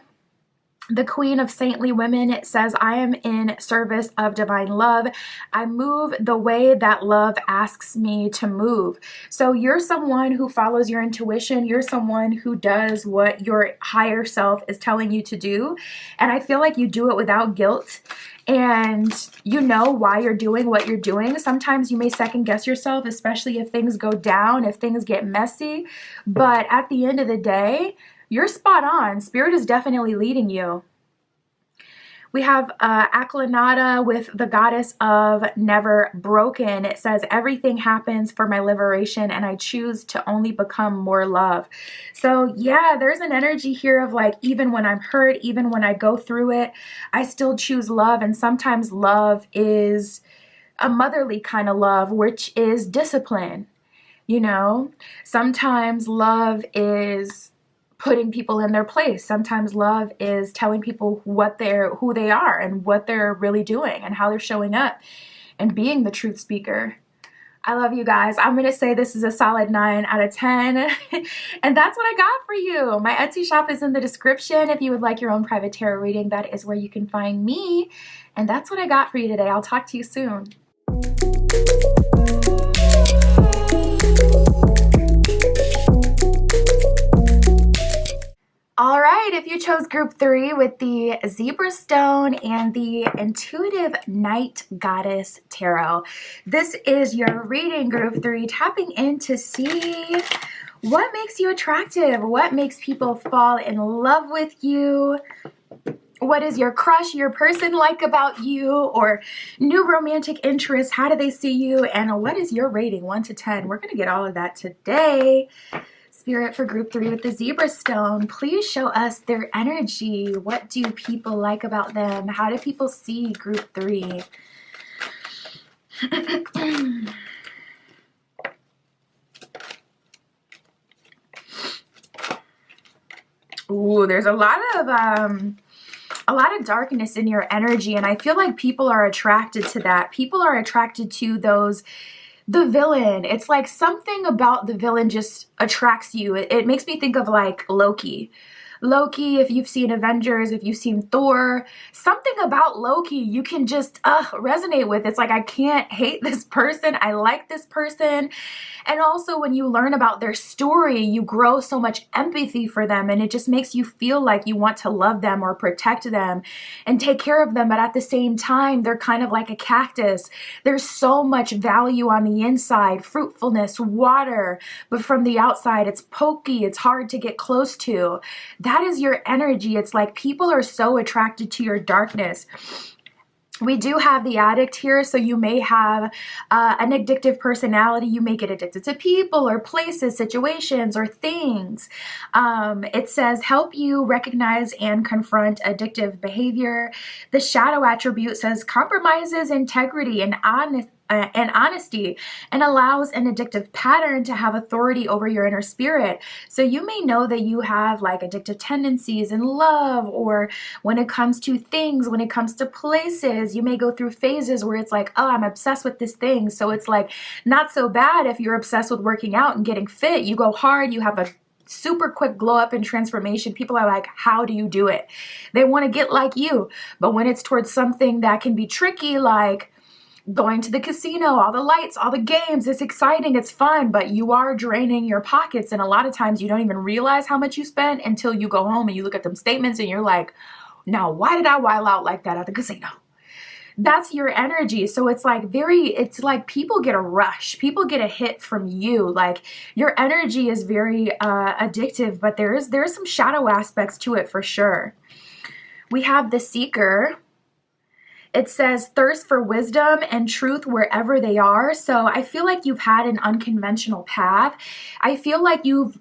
The Queen of Saintly Women, it says, I am in service of divine love. I move the way that love asks me to move. So you're someone who follows your intuition. You're someone who does what your higher self is telling you to do. And I feel like you do it without guilt. And you know why you're doing what you're doing. Sometimes you may second guess yourself, especially if things go down, if things get messy. But at the end of the day, you're spot on. Spirit is definitely leading you. We have Aklanada with the goddess of never broken. It says, everything happens for my liberation and I choose to only become more love. So yeah, there's an energy here of like, even when I'm hurt, even when I go through it, I still choose love. And sometimes love is a motherly kind of love, which is discipline. You know, sometimes love is putting people in their place. Sometimes love is telling people who they are and what they're really doing and how they're showing up and being the truth speaker. I love you guys. I'm going to say this is a solid 9 out of 10. And that's what I got for you. My Etsy shop is in the description. If you would like your own private tarot reading, that is where you can find me. And that's what I got for you today. I'll talk to you soon. All right, if you chose group 3 with the Zebra Stone and the Intuitive Night Goddess Tarot, this is your reading, group 3, tapping in to see what makes you attractive, what makes people fall in love with you, what is your crush, your person like about you, or new romantic interests, how do they see you, and what is your rating, 1 to 10? We're going to get all of that today. Spirit for group 3 with the Zebra Stone, please show us their energy. What do people like about them? How do people see group 3? Ooh, there's a lot of darkness in your energy, and I feel like people are attracted to that. People are attracted to the villain. It's like something about the villain just attracts you. It makes me think of like Loki. Loki, if you've seen Avengers, if you've seen Thor, something about Loki you can just resonate with. It's like, I can't hate this person. I like this person. And also when you learn about their story, you grow so much empathy for them, and it just makes you feel like you want to love them or protect them and take care of them. But at the same time, they're kind of like a cactus. There's so much value on the inside, fruitfulness, water, but from the outside, it's pokey. It's hard to get close to. That is your energy. It's like people are so attracted to your darkness. We do have the addict here, so you may have an addictive personality. You may get addicted to people or places, situations, or things. It says, help you recognize and confront addictive behavior. The shadow attribute says, compromises integrity and honesty, and allows an addictive pattern to have authority over your inner spirit. So you may know that you have like addictive tendencies in love, or when it comes to things, when it comes to places, you may go through phases where it's like, oh, I'm obsessed with this thing. So it's like not so bad if you're obsessed with working out and getting fit. You go hard, you have a super quick glow up and transformation. People are like, how do you do it? They want to get like you. But when it's towards something that can be tricky, like going to the casino, all the lights, all the games, it's exciting, it's fun, but you are draining your pockets. And a lot of times you don't even realize how much you spent until you go home and you look at them statements and you're like, now why did I wild out like that at the casino? That's your energy. So it's like people get a rush. People get a hit from you. Like your energy is very addictive, but there's some shadow aspects to it for sure. We have the Seeker. It says thirst for wisdom and truth wherever they are. So I feel like you've had an unconventional path. I feel like you've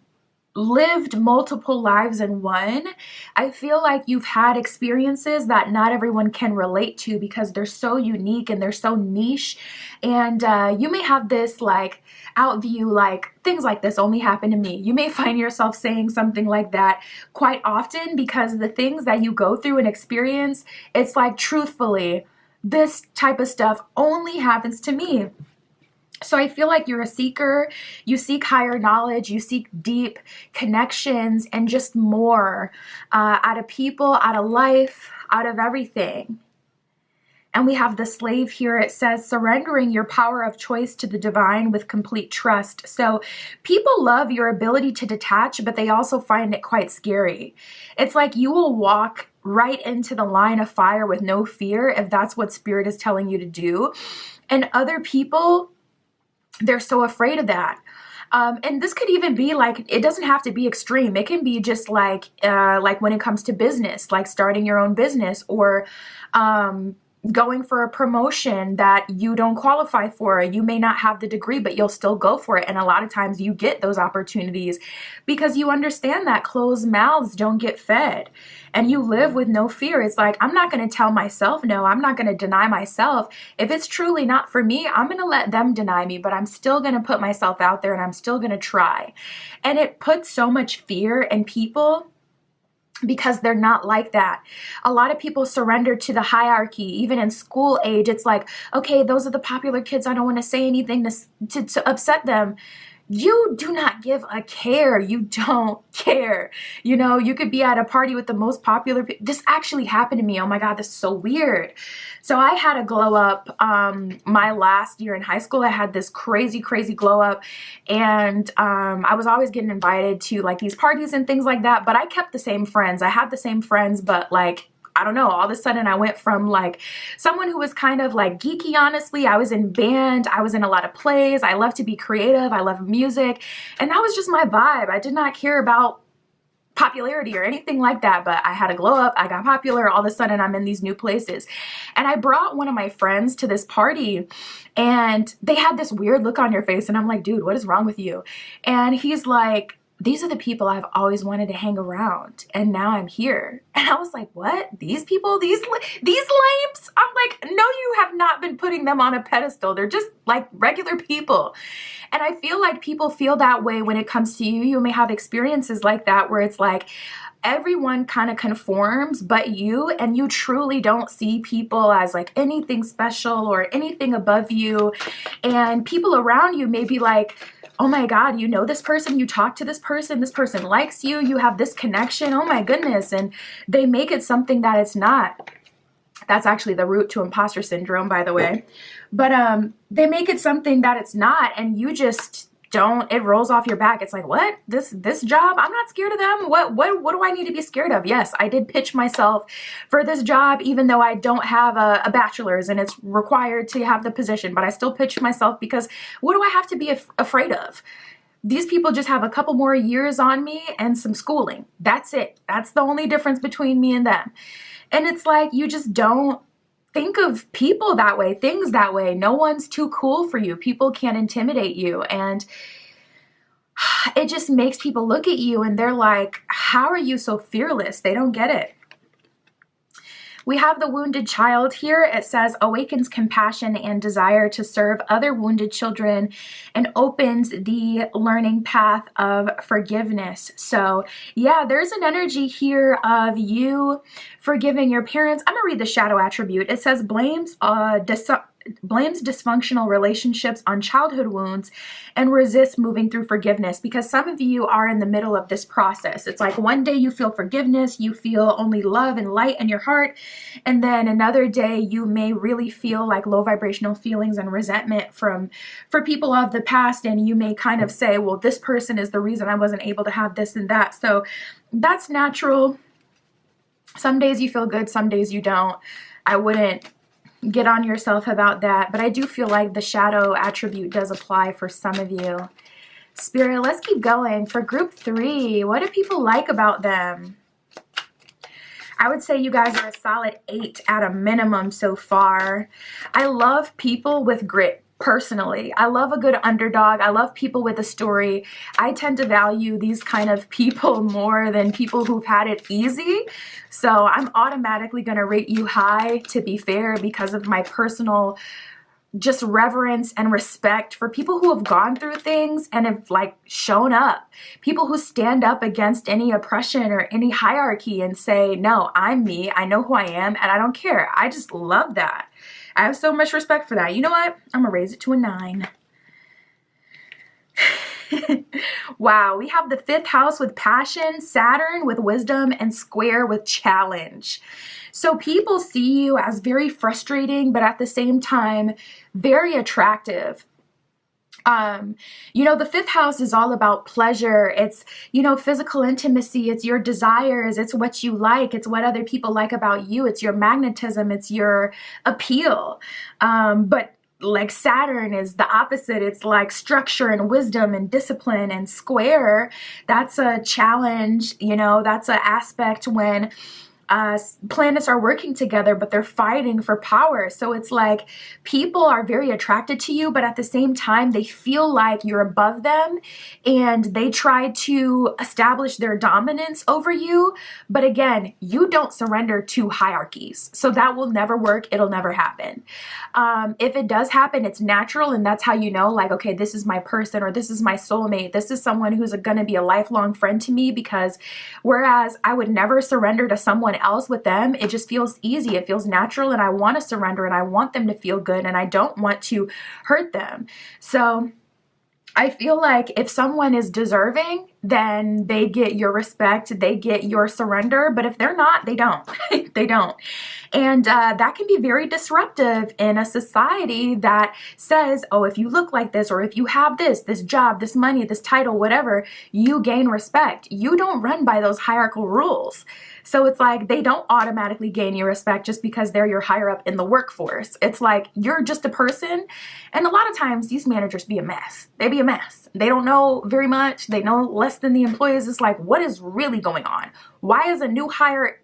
lived multiple lives in one. I feel like you've had experiences that not everyone can relate to because they're so unique and they're so niche. And you may have this like out view, like things like this only happen to me. You may find yourself saying something like that quite often because the things that you go through and experience, it's like truthfully, this type of stuff only happens to me. So I feel like you're a seeker. You seek higher knowledge, you seek deep connections and just more out of people, out of life, out of everything. And we have the slave here. It says, surrendering your power of choice to the divine with complete trust. So people love your ability to detach, but they also find it quite scary. It's like you will walk right into the line of fire with no fear if that's what spirit is telling you to do. And other people, they're so afraid of that. And this could even be like, it doesn't have to be extreme. It can be just like when it comes to business, like starting your own business, or going for a promotion that you don't qualify for. You may not have the degree, but you'll still go for it. And a lot of times you get those opportunities because you understand that closed mouths don't get fed, and you live with no fear. It's like, I'm not going to tell myself no. I'm not going to deny myself. If it's truly not for me, I'm going to let them deny me, but I'm still going to put myself out there and I'm still going to try. And it puts so much fear in people because they're not like that. A lot of people surrender to the hierarchy. Even in school age, it's like, okay, those are the popular kids. I don't want to say anything to upset them. You do not give a care. You don't care. You know, you could be at a party with the most popular people. This actually happened to me. Oh my God, this is so weird. So I had a glow up my last year in high school. I had this crazy glow up, and I was always getting invited to like these parties and things like that, but I kept the same friends. I had the same friends, but like, I don't know, all of a sudden I went from like someone who was kind of like geeky, honestly. I was in band, I was in a lot of plays, I love to be creative, I love music, and that was just my vibe. I did not care about popularity or anything like that, but I had a glow up, I got popular, all of a sudden I'm in these new places. And I brought one of my friends to this party, and they had this weird look on your face, and I'm like, dude, what is wrong with you? And he's like, these are the people I've always wanted to hang around, and now I'm here. And I was like, what? These people? These lames? I'm like, no, you have not been putting them on a pedestal. They're just like regular people. And I feel like people feel that way when it comes to you. You may have experiences like that where it's like everyone kind of conforms but you, and you truly don't see people as like anything special or anything above you. And people around you may be like, oh my God, you know this person, you talk to this person likes you, you have this connection, oh my goodness. And they make it something that it's not. That's actually the root to imposter syndrome, by the way. But they make it something that it's not, and you just don't, it rolls off your back. It's like, what? This job? I'm not scared of them. What do I need to be scared of? Yes, I did pitch myself for this job, even though I don't have a bachelor's and it's required to have the position, but I still pitched myself because what do I have to be afraid of? These people just have a couple more years on me and some schooling. That's it. That's the only difference between me and them. And it's like, you just don't think of people that way, things that way. No one's too cool for you. People can't intimidate you. And it just makes people look at you and they're like, how are you so fearless? They don't get it. We have the wounded child here. It says awakens compassion and desire to serve other wounded children and opens the learning path of forgiveness. So yeah, there's an energy here of you forgiving your parents. I'm gonna read the shadow attribute. It says blames dysfunctional relationships on childhood wounds and resists moving through forgiveness, because some of you are in the middle of this process. It's like one day you feel forgiveness, you feel only love and light in your heart, and then another day you may really feel like low vibrational feelings and resentment for people of the past, and you may kind of say, well, this person is the reason I wasn't able to have this and that. So that's natural. Some days you feel good, some days you don't. I wouldn't get on yourself about that, but I do feel like the shadow attribute does apply for some of you. Spirit, let's keep going. For group 3, what do people like about them? I would say you guys are a solid 8 at a minimum so far. I love people with grit. Personally, I love a good underdog. I love people with a story. I tend to value these kind of people more than people who've had it easy. So I'm automatically going to rate you high, to be fair, because of my personal just reverence and respect for people who have gone through things and have like shown up. People who stand up against any oppression or any hierarchy and say, no, I'm me. I know who I am and I don't care. I just love that. I have so much respect for that. You know what? I'm gonna raise it to a 9. Wow, we have the fifth house with passion, Saturn with wisdom, and square with challenge. So people see you as very frustrating, but at the same time, very attractive. The fifth house is all about pleasure. It's, physical intimacy. It's your desires. It's what you like. It's what other people like about you. It's your magnetism. It's your appeal. But like Saturn is the opposite. It's like structure and wisdom and discipline, and square. That's a challenge. That's an aspect when planets are working together, but they're fighting for power. So it's like people are very attracted to you, but at the same time, they feel like you're above them and they try to establish their dominance over you. But again, you don't surrender to hierarchies. So that will never work. It'll never happen. If it does happen, it's natural. And that's how you know, like, okay, this is my person, or this is my soulmate. This is someone who's going to be a lifelong friend to me, because whereas I would never surrender to someone else, with them, it just feels easy. It feels natural, and I want to surrender, and I want them to feel good, and I don't want to hurt them. So I feel like if someone is deserving, then they get your respect, they get your surrender. But if they're not, they don't. They don't. And that can be very disruptive in a society that says, oh, if you look like this, or if you have this job, this money, this title, whatever, you gain respect. You don't run by those hierarchical rules. So it's like they don't automatically gain your respect just because they're your higher up in the workforce. It's like you're just a person. And a lot of times these managers be a mess. They be a mess. They don't know very much. They know less than the employees. It's like, what is really going on? Why is a new hire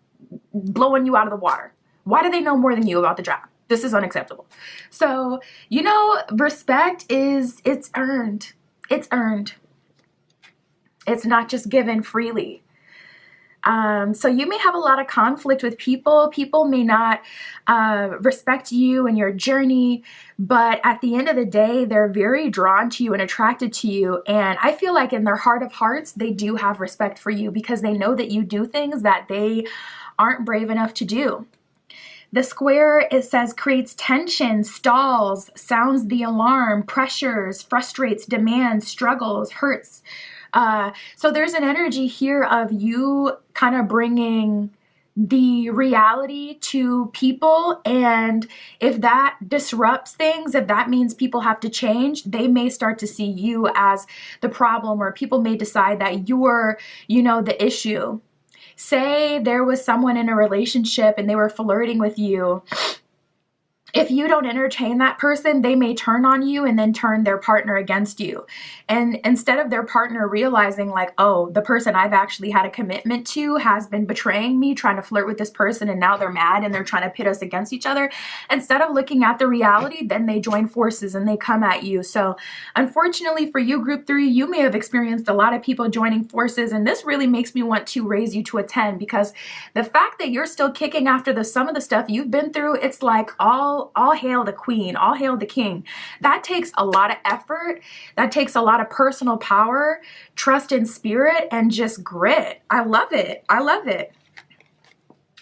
blowing you out of the water? Why do they know more than you about the job? This is unacceptable. So, respect it's earned. It's earned. It's not just given freely. So you may have a lot of conflict with people. People may not respect you and your journey, but at the end of the day, they're very drawn to you and attracted to you. And I feel like in their heart of hearts, they do have respect for you because they know that you do things that they aren't brave enough to do. The square, it says, creates tension, stalls, sounds the alarm, pressures, frustrates, demands, struggles, hurts. So there's an energy here of you kind of bringing the reality to people. And if that disrupts things, if that means people have to change, they may start to see you as the problem, or people may decide that you're, the issue. Say there was someone in a relationship and they were flirting with you. If you don't entertain that person, they may turn on you and then turn their partner against you. And instead of their partner realizing like, oh, the person I've actually had a commitment to has been betraying me, trying to flirt with this person, and now they're mad and they're trying to pit us against each other. Instead of looking at the reality, then they join forces and they come at you. So unfortunately for you, group 3, you may have experienced a lot of people joining forces. And this really makes me want to raise you to a 10, because the fact that you're still kicking after some of the stuff you've been through, it's like all hail the queen, all hail the king. That takes a lot of effort. That takes a lot of personal power, trust in spirit, and just grit. I love it. I love it.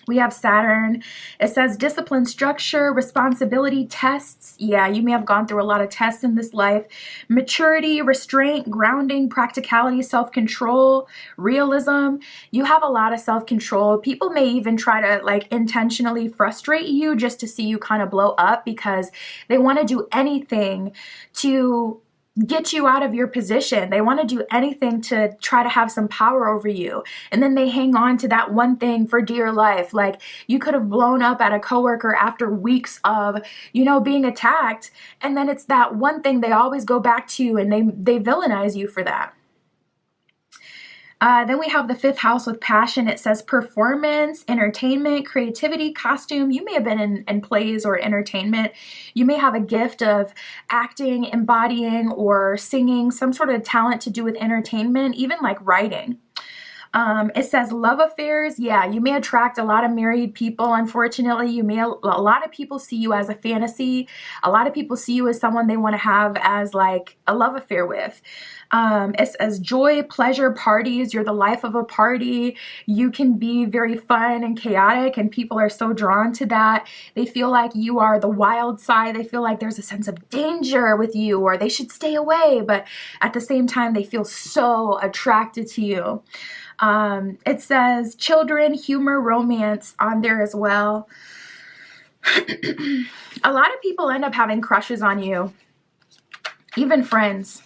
We have Saturn. It says discipline, structure, responsibility, tests. Yeah, you may have gone through a lot of tests in this life. Maturity, restraint, grounding, practicality, self-control, realism. You have a lot of self-control. People may even try to intentionally frustrate you just to see you kind of blow up, because they want to do anything to get you out of your position. They want to do anything to try to have some power over you. And then they hang on to that one thing for dear life. Like you could have blown up at a coworker after weeks of, being attacked. And then it's that one thing they always go back to, and they villainize you for that. Then we have the fifth house with passion. It says performance, entertainment, creativity, costume. You may have been in plays or entertainment. You may have a gift of acting, embodying, or singing, some sort of talent to do with entertainment, even like writing. It says love affairs. Yeah, you may attract a lot of married people. Unfortunately, a lot of people see you as a fantasy. A lot of people see you as someone they want to have as like a love affair with. It says joy, pleasure, parties. You're the life of a party. You can be very fun and chaotic, and people are so drawn to that. They feel like you are the wild side. They feel like there's a sense of danger with you, or they should stay away. But at the same time, they feel so attracted to you. It says children, humor, romance on there as well. A lot of people end up having crushes on you, even friends.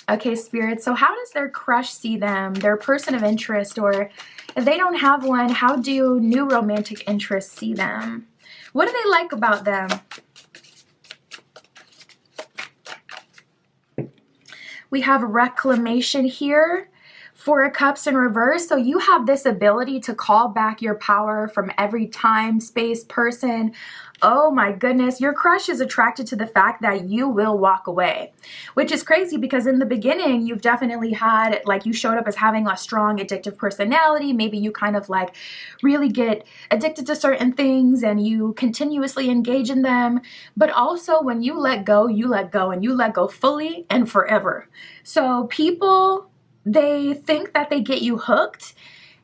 Okay, Spirit, so how does their crush see them, their person of interest, or if they don't have one, how do new romantic interests see them? What do they like about them? We have reclamation here. Four of Cups in reverse. So you have this ability to call back your power from every time, space, person. Oh my goodness, your crush is attracted to the fact that you will walk away, which is crazy because in the beginning, you've definitely had, like, you showed up as having a strong addictive personality. Maybe you kind of like really get addicted to certain things and you continuously engage in them. But also when you let go, and you let go fully and forever. So people, they think that they get you hooked,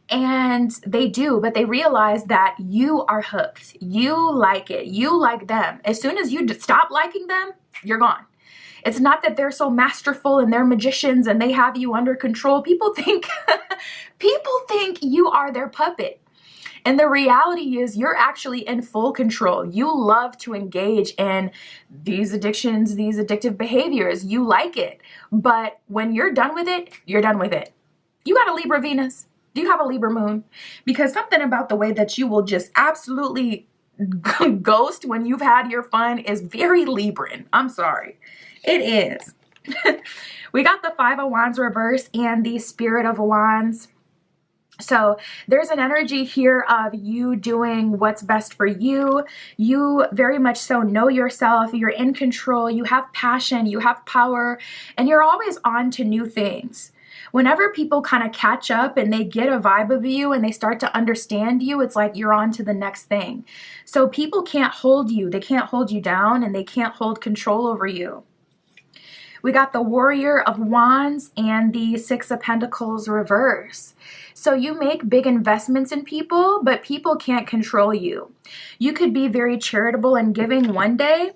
and they do, but they realize that you are hooked. You like it. You like them. As soon as you stop liking them, you're gone. It's not that they're so masterful and they're magicians and they have you under control. People think you are their puppet. And the reality is you're actually in full control. You love to engage in these addictions, these addictive behaviors. You like it. But when you're done with it, you're done with it. You got a Libra Venus. Do you have a Libra moon? Because something about the way that you will just absolutely ghost when you've had your fun is very Libran. I'm sorry. It is. We got the Five of Wands reverse and the Spirit of Wands. So there's an energy here of you doing what's best for you. You very much so know yourself. You're in control. You have passion. You have power. And you're always on to new things. Whenever people kind of catch up and they get a vibe of you and they start to understand you, it's like you're on to the next thing. So people can't hold you. They can't hold you down and they can't hold control over you. We got the Warrior of Wands and the Six of Pentacles reverse. So you make big investments in people, but people can't control you. You could be very charitable and giving one day,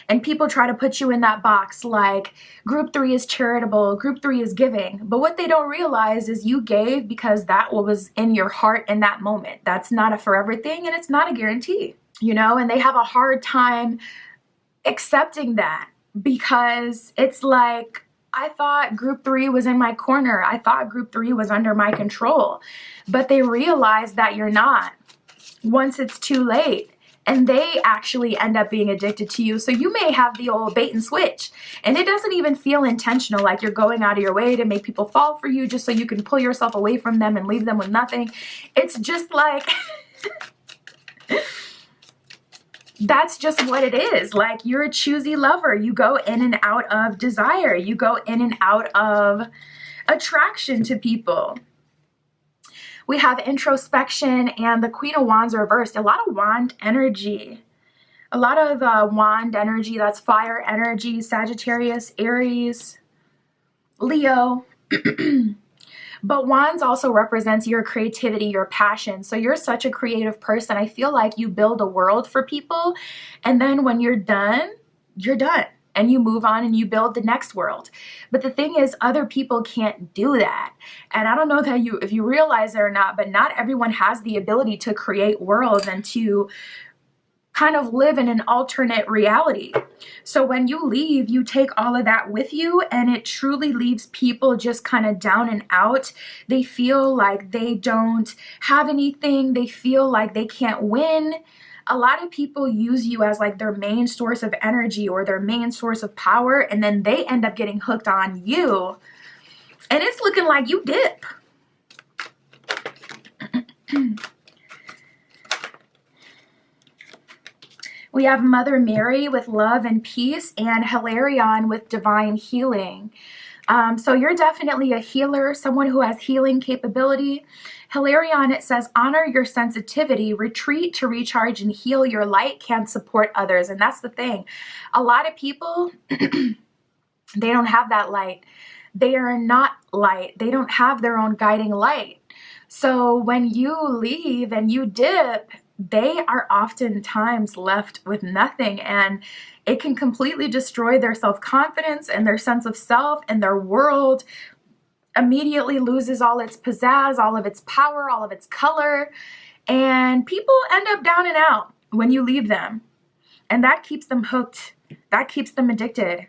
and people try to put you in that box like group 3 is charitable, group 3 is giving. But what they don't realize is you gave because that was in your heart in that moment. That's not a forever thing and it's not a guarantee, and they have a hard time accepting that because it's like, I thought group 3 was in my corner. I thought group 3 was under my control, but they realize that you're not once it's too late. And they actually end up being addicted to you. So you may have the old bait and switch. And it doesn't even feel intentional, like you're going out of your way to make people fall for you just so you can pull yourself away from them and leave them with nothing. It's just like, that's just what it is. Like, you're a choosy lover. You go in and out of desire. You go in and out of attraction to people. We have introspection and the Queen of Wands reversed. A lot of wand energy. A lot of wand energy. That's fire energy. Sagittarius, Aries, Leo. But wands also represents your creativity, your passion. So you're such a creative person. I feel like you build a world for people. And then when you're done, you're done. And you move on and you build the next world. But the thing is, other people can't do that. And I don't know that if you realize it or not, but not everyone has the ability to create worlds and to kind of live in an alternate reality. So when you leave, you take all of that with you, and it truly leaves people just kind of down and out. They feel like they don't have anything. They feel like they can't win. A lot of people use you as like their main source of energy or their main source of power, and then they end up getting hooked on you, and it's looking like you dip. We have Mother Mary with love and peace, and Hilarion with divine healing. So you're definitely a healer, someone who has healing capability. Hilarion, it says, honor your sensitivity, retreat to recharge and heal. Your light can support others. And that's the thing. A lot of people, they don't have that light. They are not light. They don't have their own guiding light. So when you leave and you dip, they are oftentimes left with nothing, and it can completely destroy their self-confidence and their sense of self, and their world immediately loses all its pizzazz, all of its power, all of its color, and people end up down and out when you leave them, and that keeps them hooked. That keeps them addicted.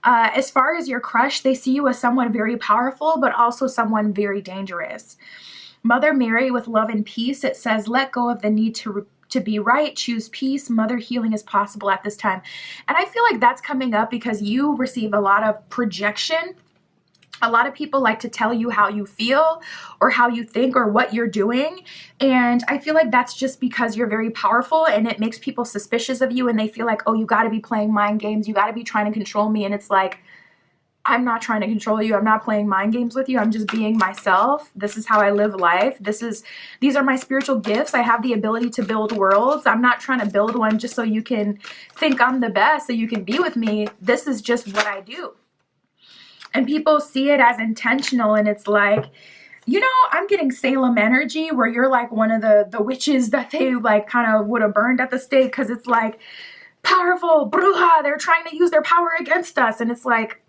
As far as your crush, they see you as someone very powerful, but also someone very dangerous. Mother Mary with love and peace, it says, let go of the need to be right, choose peace. Mother healing is possible at this time. And I feel like that's coming up because you receive a lot of projection. A lot of people like to tell you how you feel or how you think or what you're doing. And I feel like that's just because you're very powerful, and it makes people suspicious of you, and they feel like, oh, you got to be playing mind games. You got to be trying to control me. And it's like, I'm not trying to control you. I'm not playing mind games with you. I'm just being myself. This is how I live life. These are my spiritual gifts. I have the ability to build worlds. I'm not trying to build one just so you can think I'm the best, so you can be with me. This is just what I do. And people see it as intentional, and it's like, you know, I'm getting Salem energy where you're like one of the witches that they like kind of would have burned at the stake, because it's like, powerful, bruja, they're trying to use their power against us. And it's like,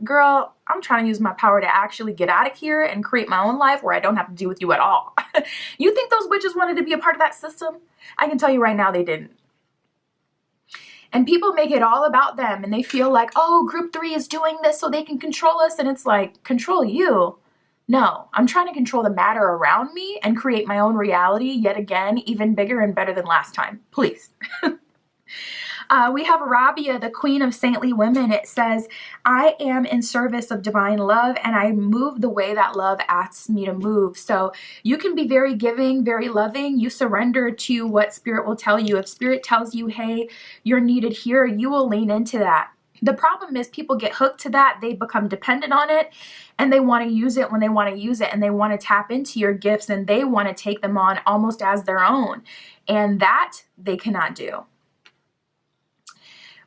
girl, I'm trying to use my power to actually get out of here and create my own life where I don't have to deal with you at all. You think those witches wanted to be a part of that system? I can tell you right now they didn't. And people make it all about them, and they feel like, oh, group 3 is doing this so they can control us. And it's like, control you? No, I'm trying to control the matter around me and create my own reality yet again, even bigger and better than last time. Please. We have Rabia, the queen of saintly women. It says, I am in service of divine love, and I move the way that love asks me to move. So you can be very giving, very loving. You surrender to what spirit will tell you. If spirit tells you, hey, you're needed here, you will lean into that. The problem is people get hooked to that. They become dependent on it, and they want to use it when they want to use it, and they want to tap into your gifts, and they want to take them on almost as their own. And that they cannot do.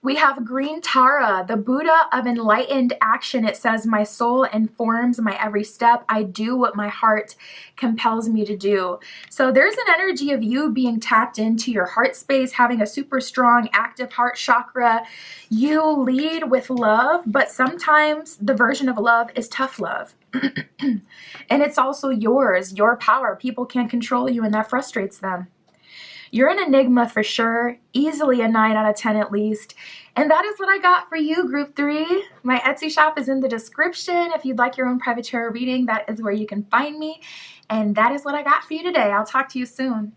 We have Green Tara, the Buddha of enlightened action. It says, my soul informs my every step. I do what my heart compels me to do. So there's an energy of you being tapped into your heart space, having a super strong, active heart chakra. You lead with love, but sometimes the version of love is tough love. And it's also yours, your power. People can't control you, and that frustrates them. You're an enigma for sure, easily a 9 out of 10 at least. And that is what I got for you, Group 3. My Etsy shop is in the description. If you'd like your own private tarot reading, that is where you can find me. And that is what I got for you today. I'll talk to you soon.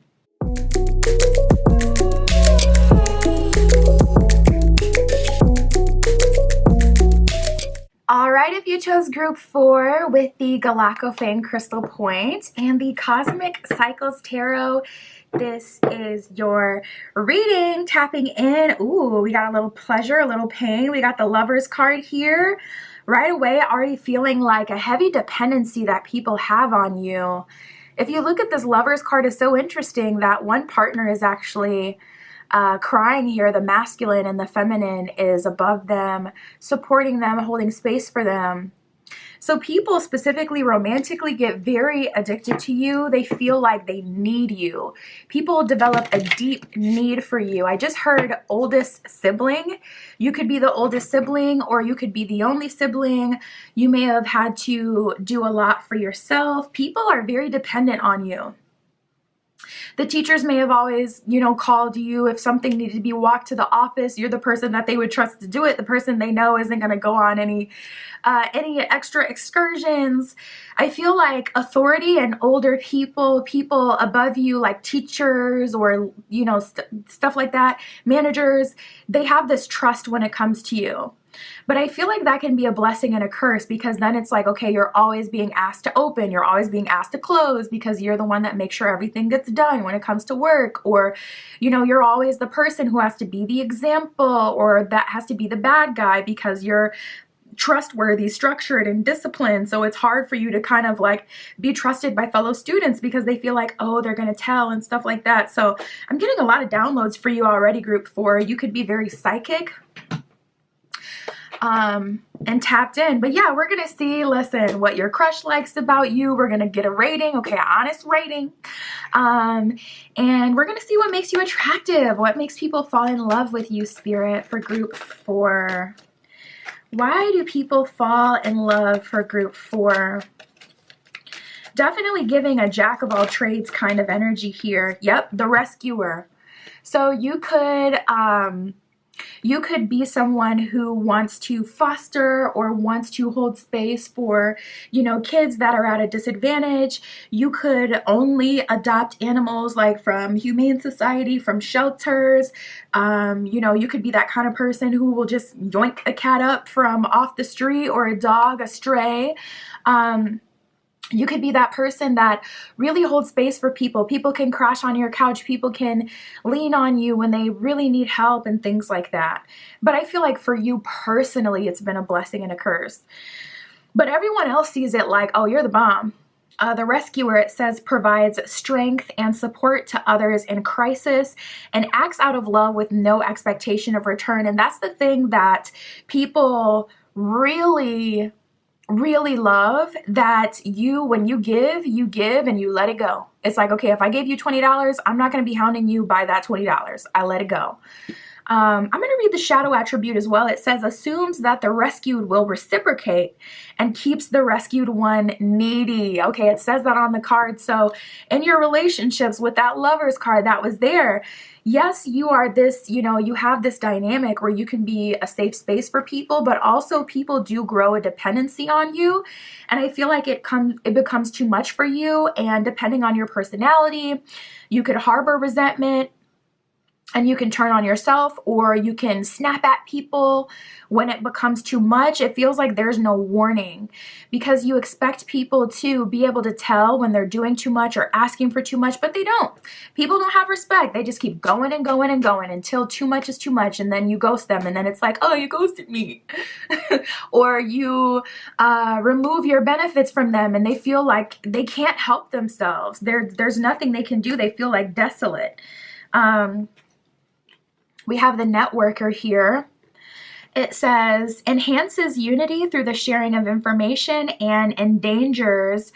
All right, if you chose Group 4 with the Galacofane Crystal Point and the Cosmic Cycles Tarot, this is your reading, tapping in. Ooh, we got a little pleasure, a little pain. We got the Lover's card here. Right away, already feeling like a heavy dependency that people have on you. If you look at this Lover's card, it's so interesting that one partner is actually crying here. The masculine and the feminine is above them, supporting them, holding space for them. So people, specifically romantically, get very addicted to you. They feel like they need you. People develop a deep need for you. I just heard oldest sibling. You could be the oldest sibling, or you could be the only sibling. You may have had to do a lot for yourself. People are very dependent on you. The teachers may have always, called you if something needed to be walked to the office. You're the person that they would trust to do it. The person they know isn't going to go on any extra excursions. I feel like authority and older people above you, like teachers or, stuff like that, managers, they have this trust when it comes to you. But I feel like that can be a blessing and a curse, because then it's like, okay, you're always being asked to open, you're always being asked to close, because you're the one that makes sure everything gets done when it comes to work. Or, you're always the person who has to be the example, or that has to be the bad guy because you're trustworthy, structured, and disciplined. So it's hard for you to kind of like be trusted by fellow students because they feel like, oh, they're going to tell and stuff like that. So I'm getting a lot of downloads for you already, group 4. You could be very psychic and tapped in. But yeah, we're going to see, listen, what your crush likes about you. We're going to get a rating. Okay, an honest rating. And we're going to see what makes you attractive, what makes people fall in love with you, Spirit, for group 4. Why do people fall in love for group 4? Definitely giving a jack of all trades kind of energy here. Yep, the rescuer. So you could be someone who wants to foster or wants to hold space for, you know, kids that are at a disadvantage. You could only adopt animals like from Humane Society, from shelters. You know, you could be that kind of person who will just yoink a cat up from off the street or a dog, a stray. You could be that person that really holds space for people. People can crash on your couch. People can lean on you when they really need help and things like that. But I feel like for you personally, it's been a blessing and a curse. But everyone else sees it like, oh, you're the bomb. The rescuer, it says, provides strength and support to others in crisis and acts out of love with no expectation of return. And that's the thing that people really love, that you, when you give and you let it go. It's like, okay, if I gave you $20, I'm not going to be hounding you by that $20. I let it go. I'm going to read the shadow attribute as well. It says, assumes that the rescued will reciprocate and keeps the rescued one needy. Okay, it says that on the card. So in your relationships with that Lover's card that was there, yes, you are this, you know, you have this dynamic where you can be a safe space for people, but also people do grow a dependency on you. And I feel like it becomes too much for you. And depending on your personality, you could harbor resentment, and you can turn on yourself, or you can snap at people when it becomes too much. It feels like there's no warning because you expect people to be able to tell when they're doing too much or asking for too much, but they don't. People don't have respect. They just keep going and going and going until too much is too much, and then you ghost them, and then it's like, oh, you ghosted me. Or you remove your benefits from them, and they feel like they can't help themselves. There's nothing they can do. They feel like desolate. We have the networker here. It says, enhances unity through the sharing of information and engenders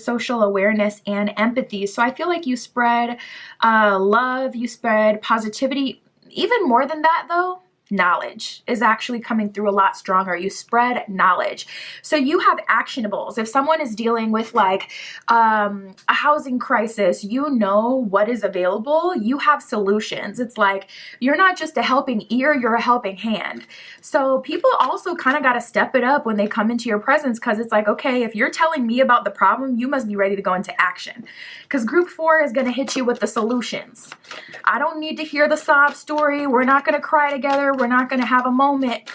social awareness and empathy. So I feel like you spread love, you spread positivity. Even more than that, though, knowledge is actually coming through a lot stronger. You spread knowledge. So you have actionables. If someone is dealing with like a housing crisis, you know what is available. You have solutions. It's like you're not just a helping ear, you're a helping hand. So people also kind of got to step it up when they come into your presence, because it's like, okay, if you're telling me about the problem, you must be ready to go into action, because group 4 is going to hit you with the solutions. I don't need to hear the sob story. We're not going to cry together. We're not going to have a moment.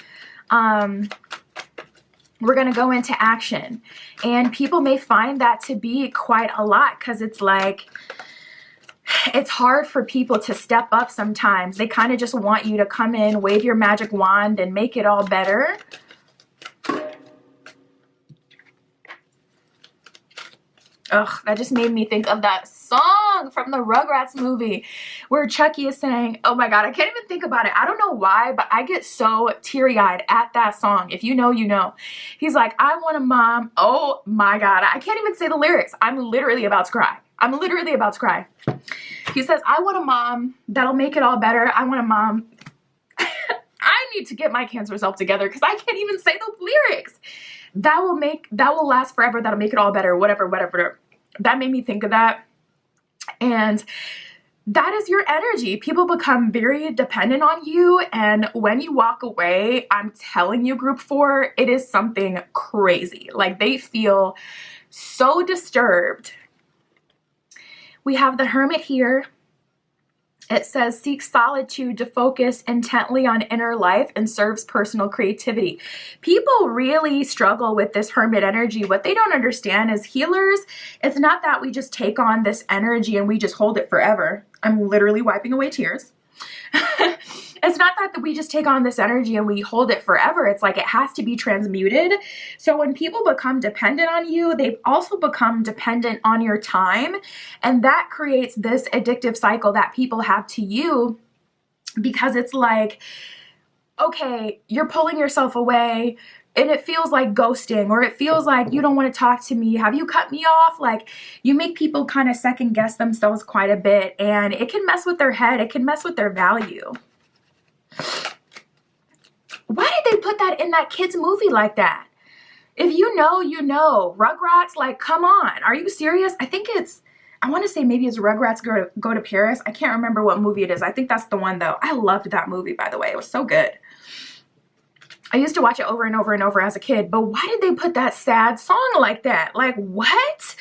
We're going to go into action. And people may find that to be quite a lot, because it's like, it's hard for people to step up sometimes. They kind of just want you to come in, wave your magic wand, and make it all better. Ugh, that just made me think of that song from the Rugrats movie where Chucky is saying, oh my God, I can't even think about it. I don't know why, but I get so teary-eyed at that song. If you know, you know. He's like, I want a mom. Oh my God, I can't even say the lyrics. I'm literally about to cry. I'm literally about to cry. He says, I want a mom that'll make it all better. I want a mom. I need to get my cancer self together because I can't even say the lyrics. That will last forever. That'll make it all better. Whatever. That made me think of that. And that is your energy. People become very dependent on you. And when you walk away, I'm telling you, group 4, it is something crazy. Like, they feel so disturbed. We have the Hermit here. It says, seeks solitude to focus intently on inner life and serves personal creativity. People really struggle with this Hermit energy. What they don't understand is healers, it's not that we just take on this energy and we just hold it forever. I'm literally wiping away tears. it's not that we just take on this energy and we hold it forever. It's like it has to be transmuted. So when people become dependent on you, they also become dependent on your time. And that creates this addictive cycle that people have to you, because it's like, okay, you're pulling yourself away and it feels like ghosting, or it feels like you don't want to talk to me. Have you cut me off? Like, you make people kind of second guess themselves quite a bit, and it can mess with their head. It can mess with their value. Why did they put that in that kid's movie like that? If you know, you know. Rugrats, like, come on. Are you serious? I think it's, I want to say maybe it's Rugrats Go to Paris. I can't remember what movie it is. I think that's the one, though. I loved that movie, by the way. It was so good. I used to watch it over and over and over as a kid, but why did they put that sad song like that? Like, what?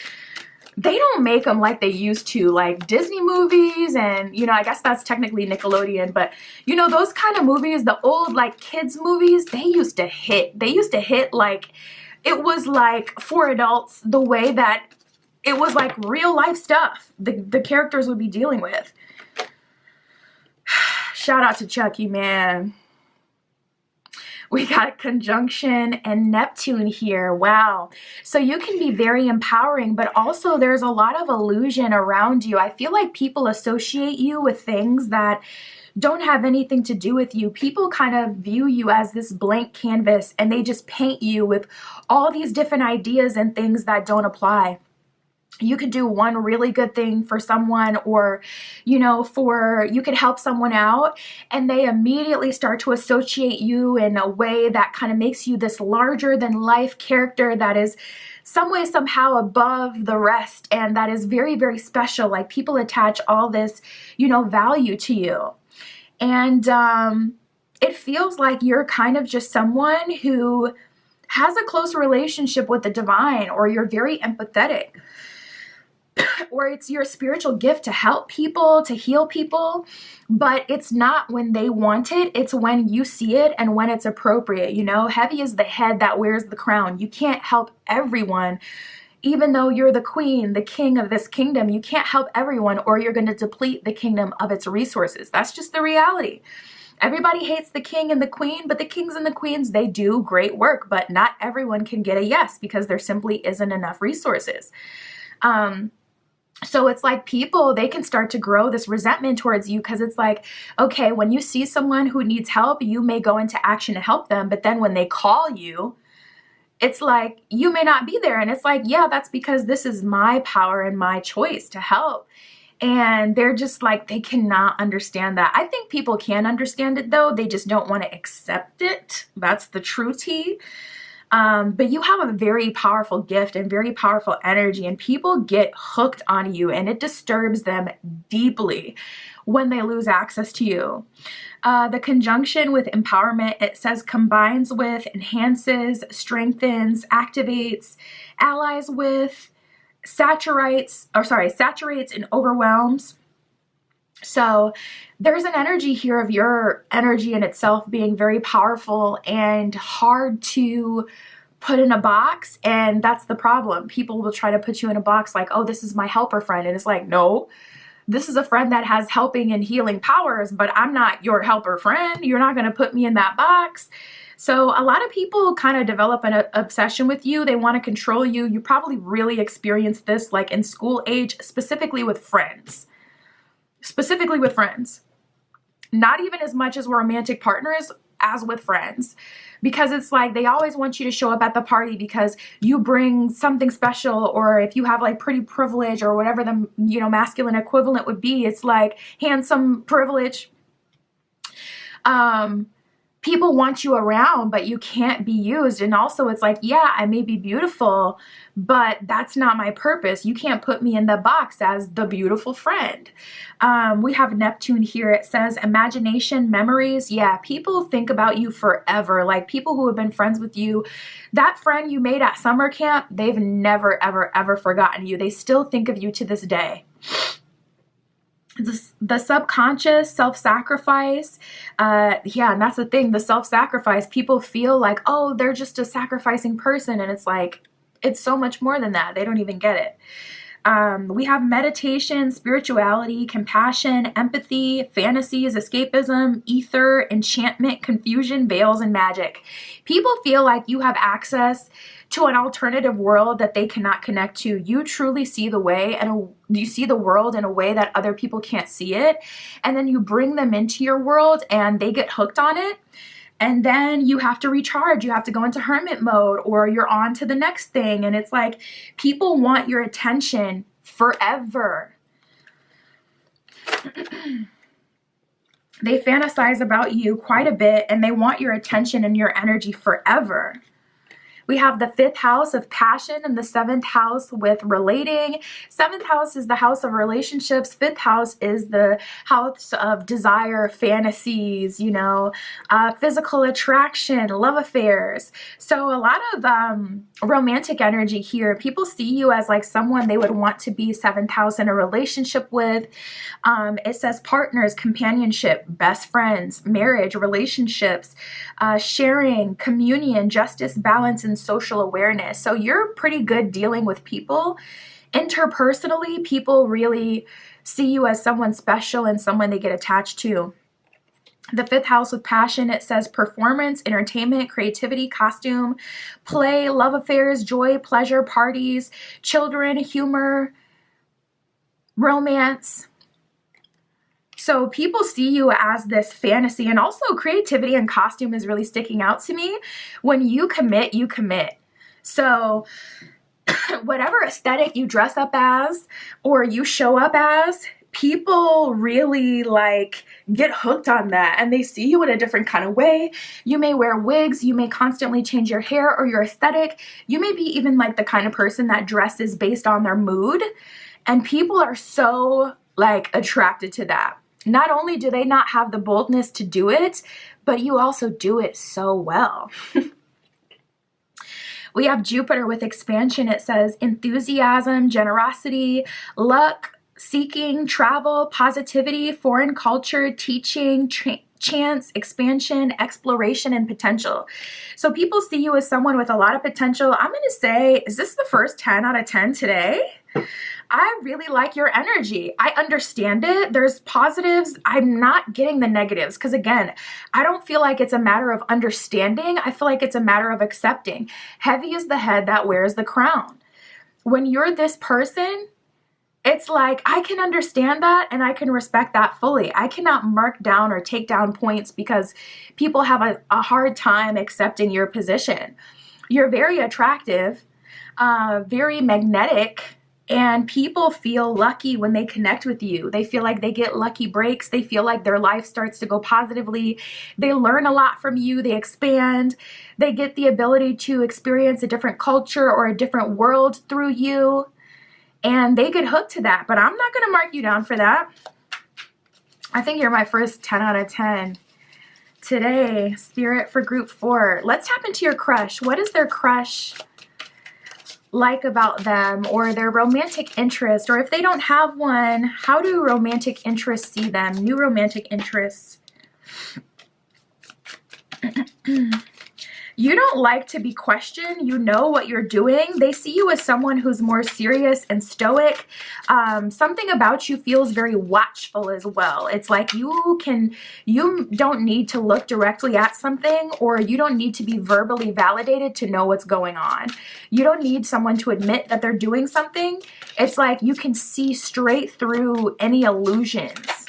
They don't make them like they used to, like Disney movies, and, you know, I guess that's technically Nickelodeon, but, you know, those kind of movies, the old, like, kids movies, they used to hit. They used to hit like, it was like for adults, the way that it was like real life stuff the characters would be dealing with. Shout out to Chucky, man. We got a conjunction and Neptune here. Wow. So you can be very empowering, but also there's a lot of illusion around you. I feel like people associate you with things that don't have anything to do with you. People kind of view you as this blank canvas, and they just paint you with all these different ideas and things that don't apply. You could do one really good thing for someone, or, you know, you could help someone out, and they immediately start to associate you in a way that kind of makes you this larger than life character that is some way, somehow above the rest, and that is very, very special. Like, people attach all this, you know, value to you. And it feels like you're kind of just someone who has a close relationship with the divine, or you're very empathetic. Or it's your spiritual gift to help people, to heal people, but it's not when they want it. It's when you see it and when it's appropriate. You know, heavy is the head that wears the crown. You can't help everyone. Even though you're the queen, the king of this kingdom, you can't help everyone, or you're going to deplete the kingdom of its resources. That's just the reality. Everybody hates the king and the queen, but the kings and the queens, they do great work, but not everyone can get a yes, because there simply isn't enough resources. So it's like people, they can start to grow this resentment towards you, because it's like, okay, when you see someone who needs help, you may go into action to help them. But then when they call you, it's like, you may not be there. And it's like, yeah, that's because this is my power and my choice to help. And they're just like, they cannot understand that. I think people can understand it, though. They just don't want to accept it. That's the true tea. But you have a very powerful gift and very powerful energy, and people get hooked on you, and it disturbs them deeply when they lose access to you. The conjunction with empowerment, it says combines with, enhances, strengthens, activates, allies with, saturates, and overwhelms. So there's an energy here of your energy in itself being very powerful and hard to put in a box. And that's the problem. People will try to put you in a box like, oh, this is my helper friend. And it's like, no, this is a friend that has helping and healing powers, but I'm not your helper friend. You're not going to put me in that box. So a lot of people kind of develop an obsession with you. They want to control you. You probably really experienced this like in school age, specifically with friends. Specifically with friends. Not even as much as romantic partners as with friends. Because it's like they always want you to show up at the party because you bring something special, or if you have like pretty privilege or whatever the, you know, masculine equivalent would be, it's like handsome privilege. People want you around, but you can't be used. And also it's like, yeah, I may be beautiful, but that's not my purpose. You can't put me in the box as the beautiful friend. We have Neptune here. It says imagination, memories. Yeah, people think about you forever. Like people who have been friends with you, that friend you made at summer camp, they've never, ever, ever forgotten you. They still think of you to this day. The subconscious, self-sacrifice, yeah, and that's the thing, the self-sacrifice, people feel like, oh, they're just a sacrificing person, and it's like, it's so much more than that. They don't even get it. We have meditation, spirituality, compassion, empathy, fantasies, escapism, ether, enchantment, confusion, veils, and magic. People feel like you have access to an alternative world that they cannot connect to. You truly see the way, and you see the world in a way that other people can't see it. And then you bring them into your world and they get hooked on it. And then you have to recharge. You have to go into hermit mode, or you're on to the next thing. And it's like people want your attention forever. They fantasize about you quite a bit, and they want your attention and your energy forever. We have the 5th house of passion and the 7th house with relating. 7th house is the house of relationships. 5th house is the house of desire, fantasies, you know, physical attraction, love affairs. So a lot of romantic energy here. People see you as like someone they would want to be 7th house in a relationship with. It says partners, companionship, best friends, marriage, relationships, sharing, communion, justice, balance, and social awareness. So you're pretty good dealing with people. Interpersonally, people really see you as someone special and someone they get attached to. The 5th house with passion, it says performance, entertainment, creativity, costume, play, love affairs, joy, pleasure, parties, children, humor, romance. So people see you as this fantasy, and also creativity and costume is really sticking out to me. When you commit, you commit. So whatever aesthetic you dress up as or you show up as, people really like get hooked on that, and they see you in a different kind of way. You may wear wigs, you may constantly change your hair or your aesthetic. You may be even like the kind of person that dresses based on their mood, and people are so like attracted to that. Not only do they not have the boldness to do it, but you also do it so well. We have Jupiter with expansion. It says enthusiasm, generosity, luck, seeking, travel, positivity, foreign culture, teaching, chance, expansion, exploration, and potential. So people see you as someone with a lot of potential. I'm going to say, is this the first 10 out of 10 today? I really like your energy. I understand it. There's positives. I'm not getting the negatives because, again, I don't feel like it's a matter of understanding. I feel like it's a matter of accepting. Heavy is the head that wears the crown. When you're this person, it's like I can understand that and I can respect that fully. I cannot mark down or take down points because people have a hard time accepting your position. You're very attractive, very magnetic, and people feel lucky when they connect with you. They feel like they get lucky breaks. They feel like their life starts to go positively. They learn a lot from you. They expand. They get the ability to experience a different culture or a different world through you. And they get hooked to that. But I'm not going to mark you down for that. I think you're my first 10 out of 10 today. Spirit for group 4. Let's tap into your crush. What is their crush like about them, or their romantic interest? Or if they don't have one, how do romantic interests see them? New romantic interests. You don't like to be questioned. You know what you're doing. They see you as someone who's more serious and stoic. Something about you feels very watchful as well. It's like you don't need to look directly at something, or you don't need to be verbally validated to know what's going on. You don't need someone to admit that they're doing something. It's like you can see straight through any illusions.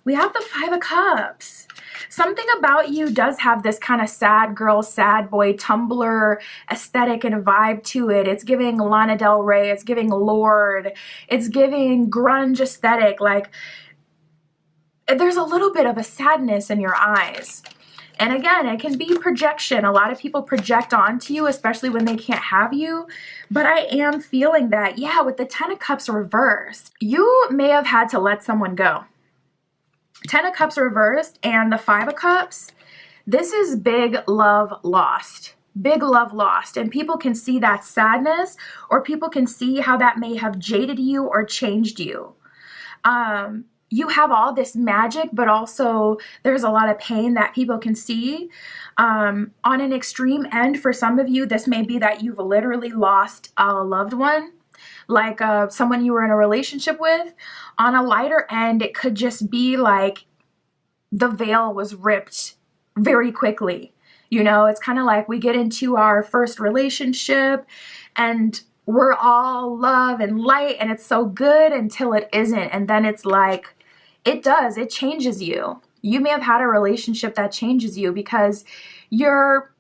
We have the 5 of Cups. Something about you does have this kind of sad girl, sad boy, Tumblr aesthetic and a vibe to it. It's giving Lana Del Rey. It's giving Lorde. It's giving grunge aesthetic. Like, there's a little bit of a sadness in your eyes. And again, it can be projection. A lot of people project onto you, especially when they can't have you. But I am feeling that, yeah, with the 10 of Cups reversed, you may have had to let someone go. 10 of Cups reversed and the 5 of Cups, this is big love lost. Big love lost. And people can see that sadness, or people can see how that may have jaded you or changed you. you have all this magic, but also there's a lot of pain that people can see. On an extreme end, for some of you, this may be that you've literally lost a loved one, like someone you were in a relationship with. On a lighter end, it could just be like the veil was ripped very quickly. You know, it's kind of like we get into our first relationship and we're all love and light and it's so good until it isn't. And then it's like, it changes you. You may have had a relationship that changes you because your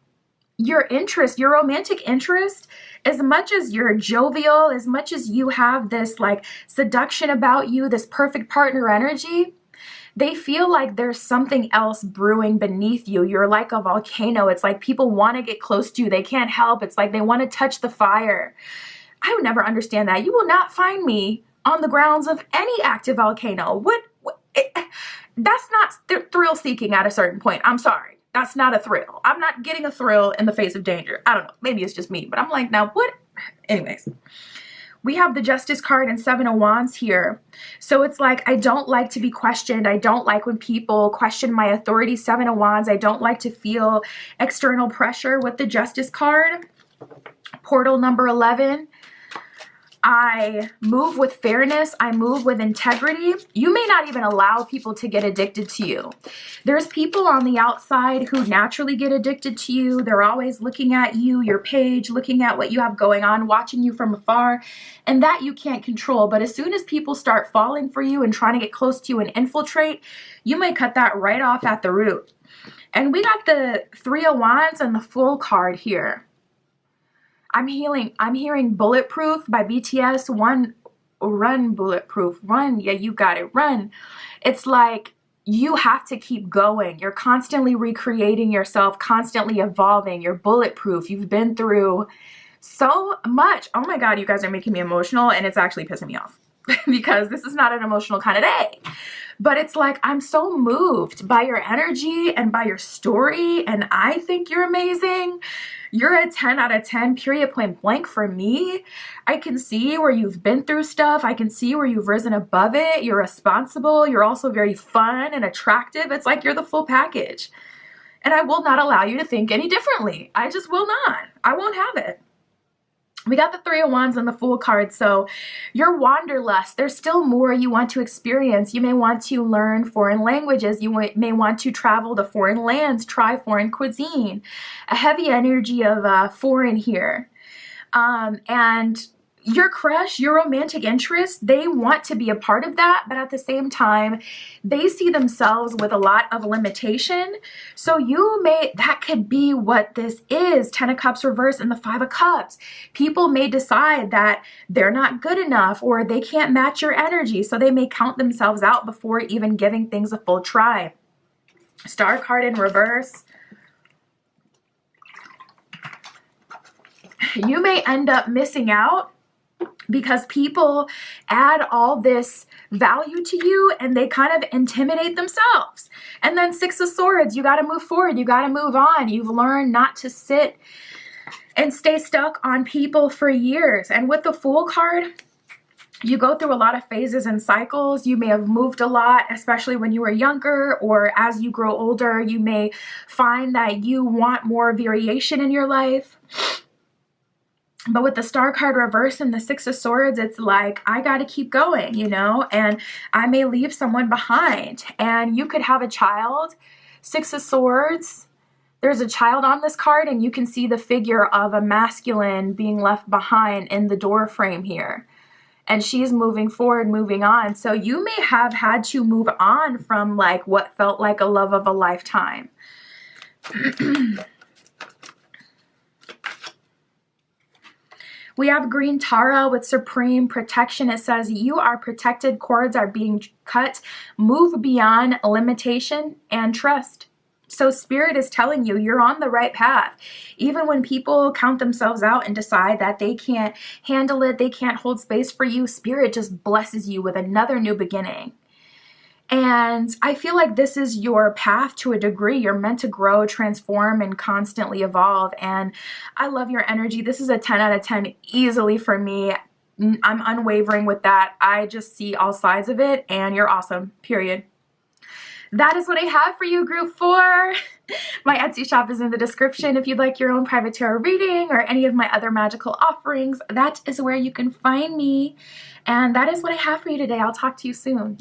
interest, your romantic interest, as much as you're jovial, as much as you have this like seduction about you, this perfect partner energy, they feel like there's something else brewing beneath you. You're like a volcano. It's like people want to get close to you. They can't help. It's like they want to touch the fire. I would never understand that. You will not find me on the grounds of any active volcano. That's not thrill seeking at a certain point. I'm sorry. That's not a thrill. I'm not getting a thrill in the face of danger. I don't know. Maybe it's just me, but I'm like, now what? Anyways. We have the Justice card and Seven of Wands here. So it's like, I don't like to be questioned. I don't like when people question my authority. Seven of Wands. I don't like to feel external pressure with the Justice card. Portal number 11. I move with fairness. I move with integrity. You may not even allow people to get addicted to you. There's people on the outside who naturally get addicted to you. They're always looking at you, your page, looking at what you have going on, watching you from afar, and that you can't control. But as soon as people start falling for you and trying to get close to you and infiltrate, you may cut that right off at the root. And we got the Three of Wands and the Fool card here. I'm hearing Bulletproof by BTS. Run, Bulletproof, run. Yeah, you got it, run. It's like you have to keep going. You're constantly recreating yourself, constantly evolving. You're bulletproof. You've been through so much. Oh my God, you guys are making me emotional and it's actually pissing me off because this is not an emotional kind of day. But it's like, I'm so moved by your energy and by your story, and I think you're amazing. You're a 10 out of 10, period, point blank for me. I can see where you've been through stuff. I can see where you've risen above it. You're responsible. You're also very fun and attractive. It's like you're the full package. And I will not allow you to think any differently. I just will not. I won't have it. We got the Three of Wands and the Fool card, so your wanderlust, there's still more you want to experience. You may want to learn foreign languages. You may want to travel to foreign lands, try foreign cuisine. A heavy energy of foreign here. And your crush, your romantic interest, they want to be a part of that, but at the same time, they see themselves with a lot of limitation. So that could be what this is, 10 of Cups reverse and the 5 of Cups. People may decide that they're not good enough or they can't match your energy, so they may count themselves out before even giving things a full try. Star card in reverse. You may end up missing out because people add all this value to you and they kind of intimidate themselves. And then Six of Swords, you got to move forward. You got to move on. You've learned not to sit and stay stuck on people for years. And with the Fool card, you go through a lot of phases and cycles. You may have moved a lot, especially when you were younger, or as you grow older, you may find that you want more variation in your life. But with the Star card reverse and the Six of Swords, it's like, I got to keep going, you know, and I may leave someone behind. And you could have a child. Six of Swords, there's a child on this card, and you can see the figure of a masculine being left behind in the door frame here. And she's moving forward, moving on. So you may have had to move on from like what felt like a love of a lifetime. We have Green Tara with Supreme Protection. It says, you are protected, cords are being cut, move beyond limitation and trust. So Spirit is telling you you're on the right path. Even when people count themselves out and decide that they can't handle it, they can't hold space for you, Spirit just blesses you with another new beginning. And I feel like this is your path to a degree. You're meant to grow, transform, and constantly evolve. And I love your energy. This is a 10 out of 10 easily for me. I'm unwavering with that. I just see all sides of it, and you're awesome, period. That is what I have for you, group 4. My Etsy shop is in the description. If you'd like your own private tarot reading or any of my other magical offerings, that is where you can find me. And that is what I have for you today. I'll talk to you soon.